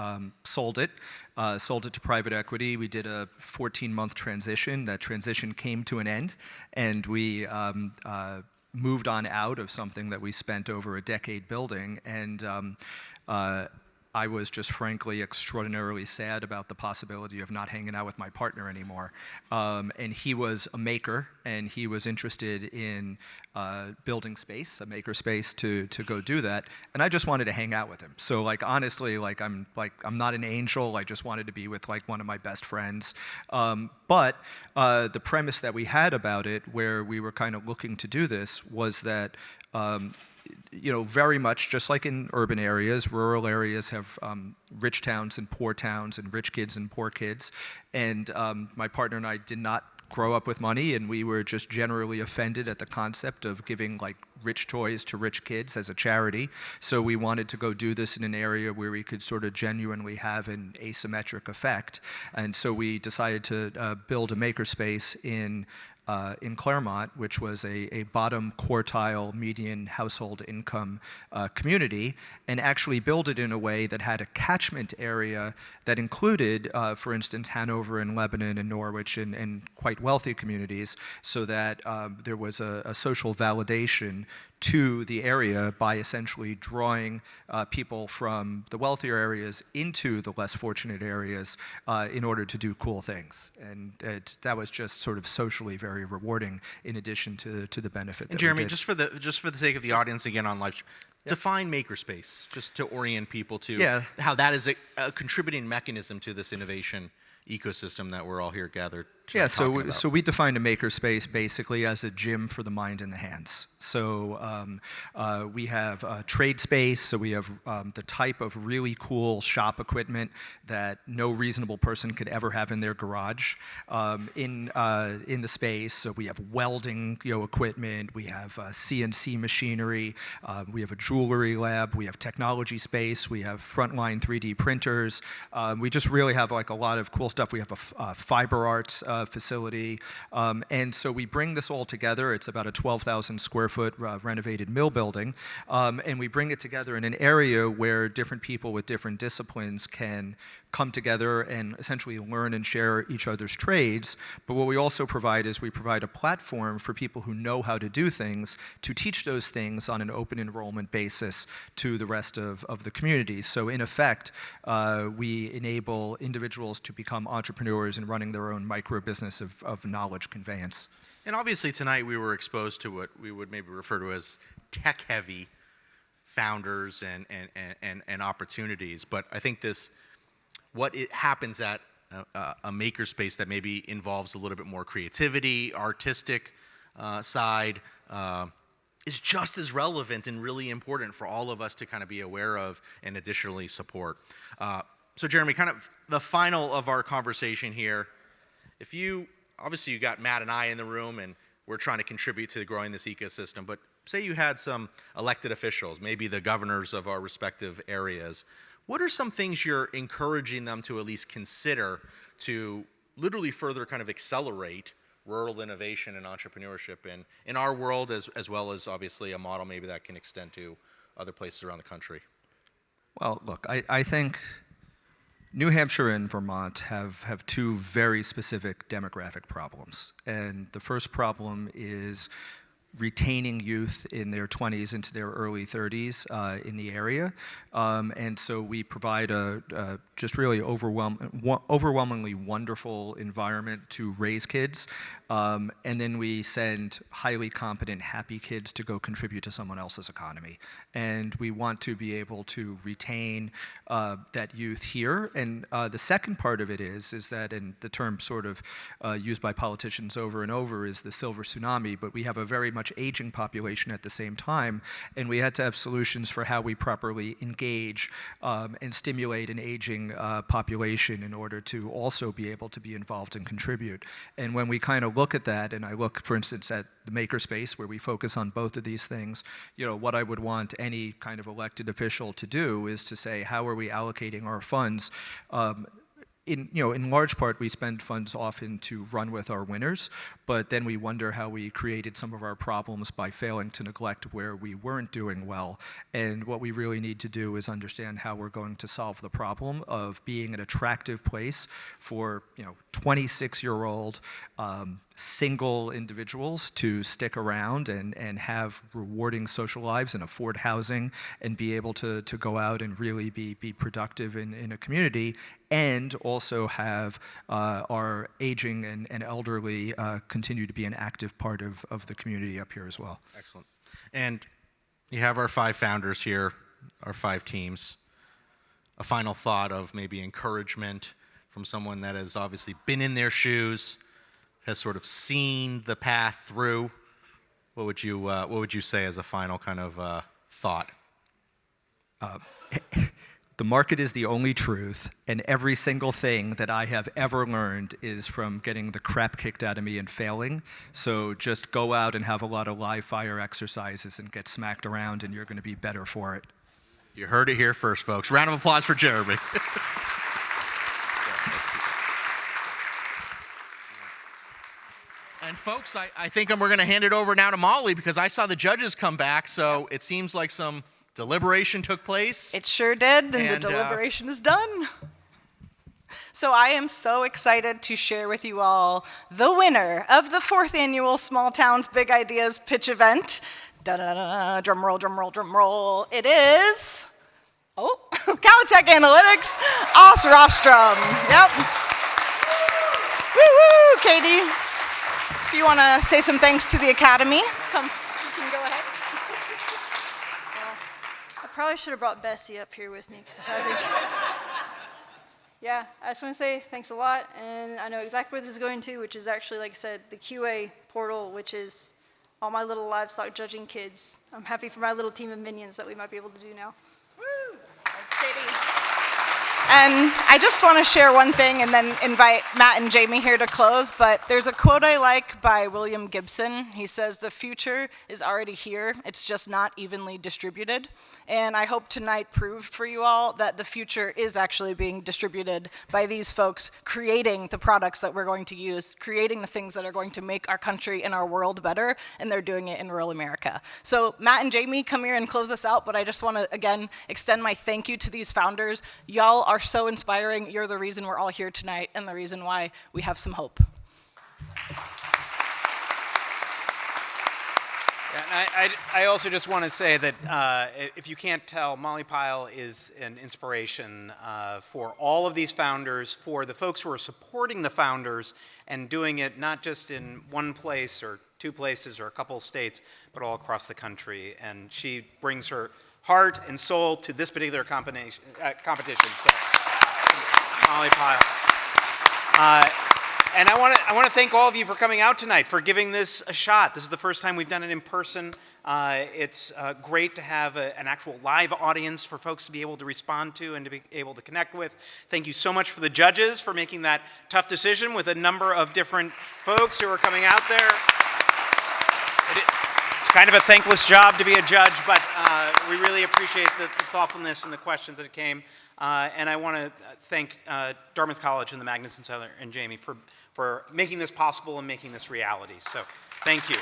sold it to private equity. We did a 14-month transition. That transition came to an end, and we moved on out of something that we spent over a decade building. And I was just frankly extraordinarily sad about the possibility of not hanging out with my partner anymore. And he was a maker, and he was interested in building space, a maker space to go do that. And I just wanted to hang out with him. So honestly, I'm not an angel. I just wanted to be with one of my best friends. But the premise that we had about it, where we were kind of looking to do this, was that very much just like in urban areas, rural areas have rich towns and rich kids and poor kids. And my partner and I did not grow up with money, and we were just generally offended at the concept of giving rich toys to rich kids as a charity. So we wanted to go do this in an area where we could sort of genuinely have an asymmetric effect. And so we decided to build a makerspace in Claremont, which was a bottom quartile median household income community, and actually build it in a way that had a catchment area that included, for instance, Hanover and Lebanon and Norwich and quite wealthy communities, so that there was a social validation to the area by essentially drawing people from the wealthier areas into the less fortunate areas in order to do cool things. And that was just sort of socially very rewarding, in addition to the benefit that Jeremy, we did. just for the sake of the audience again on live, define makerspace, just to orient people to how that is a contributing mechanism to this innovation ecosystem that we're all here gathered to talk about. So we defined a makerspace basically as a gym for the mind and the hands. So we have a trade space, so we have the type of really cool shop equipment that no reasonable person could ever have in their garage in the space. So we have welding equipment, we have CNC machinery, we have a jewelry lab, we have technology space, we have frontline 3D printers. We just really have a lot of cool stuff. We have a fiber arts facility. And so we bring this all together. It's about a 12,000 square foot renovated mill building. And we bring it together in an area where different people with different disciplines can come together and essentially learn and share each other's trades. But what we also provide is we provide a platform for people who know how to do things to teach those things on an open enrollment basis to the rest of the community. So in effect, we enable individuals to become entrepreneurs in running their own micro business of knowledge conveyance. And obviously tonight we were exposed to what we would maybe refer to as tech-heavy founders and opportunities. But I think what happens at a makerspace that maybe involves a little bit more creativity, artistic side, is just as relevant and really important for all of us to kind of be aware of and additionally support. So Jeremy, kind of the final of our conversation here, obviously you got Matt and I in the room and we're trying to contribute to growing this ecosystem, but say you had some elected officials, maybe the governors of our respective areas. What are some things you're encouraging them to at least consider to literally further kind of accelerate rural innovation and entrepreneurship in our world, as well as obviously a model maybe that can extend to other places around the country? Well, look, I think New Hampshire and Vermont have two very specific demographic problems. And the first problem is retaining youth in their 20s into their early 30s in the area. And so we provide a just really overwhelmingly wonderful environment to raise kids. And then we send highly competent, happy kids to go contribute to someone else's economy. And we want to be able to retain that youth here. And the second part of it is that, and the term sort of used by politicians over and over is the silver tsunami, but we have a very much aging population at the same time, and we had to have solutions for how we properly engage and stimulate an aging population in order to also be able to be involved and contribute. And when we kind of look at that, and I look, for instance, at the makerspace where we focus on both of these things, what I would want any kind of elected official to do is to say, how are we allocating our funds in large part, we spend funds often to run with our winners, but then we wonder how we created some of our problems by failing to neglect where we weren't doing well. And what we really need to do is understand how we're going to solve the problem of being an attractive place for 26-year-old single individuals to stick around and have rewarding social lives and afford housing and be able to go out and really be productive in a community, and also have our aging and elderly continue to be an active part of the community up here as well. Excellent. And you have our 5 founders here, our 5 teams. A final thought of maybe encouragement from someone that has obviously been in their shoes, has sort of seen the path through. What would you say as a final kind of thought? The market is the only truth, and every single thing that I have ever learned is from getting the crap kicked out of me and failing. So just go out and have a lot of live fire exercises and get smacked around, and you're going to be better for it. You heard it here first, folks. Round of applause for Jeremy. And folks, I think we're going to hand it over now to Molly, because I saw the judges come back, so it seems like some deliberation took place. It sure did, and the deliberation is done. So I am so excited to share with you all the winner of the 4th annual Small Towns Big Ideas pitch event. Da-da-da-da, drum roll, drum roll, drum roll. It is, Cowtech Analytics, Os Rostrum. Yep. Woo-woo, Katie. If you want to say some thanks to the Academy, come, you can go ahead. I probably should have brought Bessie up here with me, because I think, yeah, I just want to say thanks a lot, and I know exactly where this is going to, which is actually, like I said, the QA portal, which is all my little livestock judging kids. I'm happy for my little team of minions that we might be able to do now. Woo! Thanks, Katie. And I just want to share one thing and then invite Matt and Jamie here to close, but there's a quote I like by William Gibson. He says, "The future is already here, it's just not evenly distributed." And I hope tonight proved for you all that the future is actually being distributed by these folks creating the products that we're going to use, creating the things that are going to make our country and our world better, and they're doing it in rural America. So Matt and Jamie, come here and close us out, but I just want to, again, extend my thank you to these founders. Y'all are so inspiring. You're the reason we're all here tonight and the reason why we have some hope. And I also just want to say that if you can't tell, Molly Pyle is an inspiration for all of these founders, for the folks who are supporting the founders and doing it not just in one place or 2 places or a couple of states, but all across the country. And she brings her heart and soul to this particular competition. So, Molly Pyle. And I want to thank all of you for coming out tonight, for giving this a shot. This is the first time we've done it in person. It's great to have an actual live audience for folks to be able to respond to and to be able to connect with. Thank you so much for the judges for making that tough decision with a number of different folks who are coming out there. It's kind of a thankless job to be a judge, but we really appreciate the thoughtfulness and the questions that came. And I want to thank Dartmouth College and the Magnuson Center and Jamie for making this possible and making this reality. So thank you.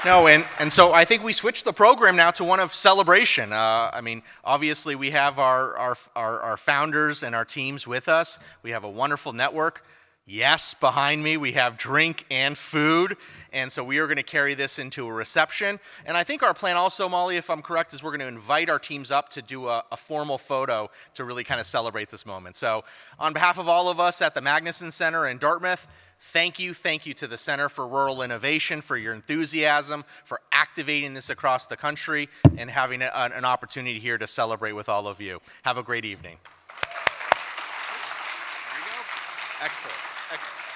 No, and so I think we switched the program now to one of celebration. I mean, obviously we have our founders and our teams with us. We have a wonderful network. Yes, behind me we have drink and food, and so we are going to carry this into a reception. And I think our plan also, Molly, if I'm correct, is we're going to invite our teams up to do a formal photo to really kind of celebrate this moment. So on behalf of all of us at the Magnuson Center in Dartmouth, thank you to the Center for Rural Innovation for your enthusiasm, for activating this across the country, and having an opportunity here to celebrate with all of you. Have a great evening. There you go. Excellent. Excellent.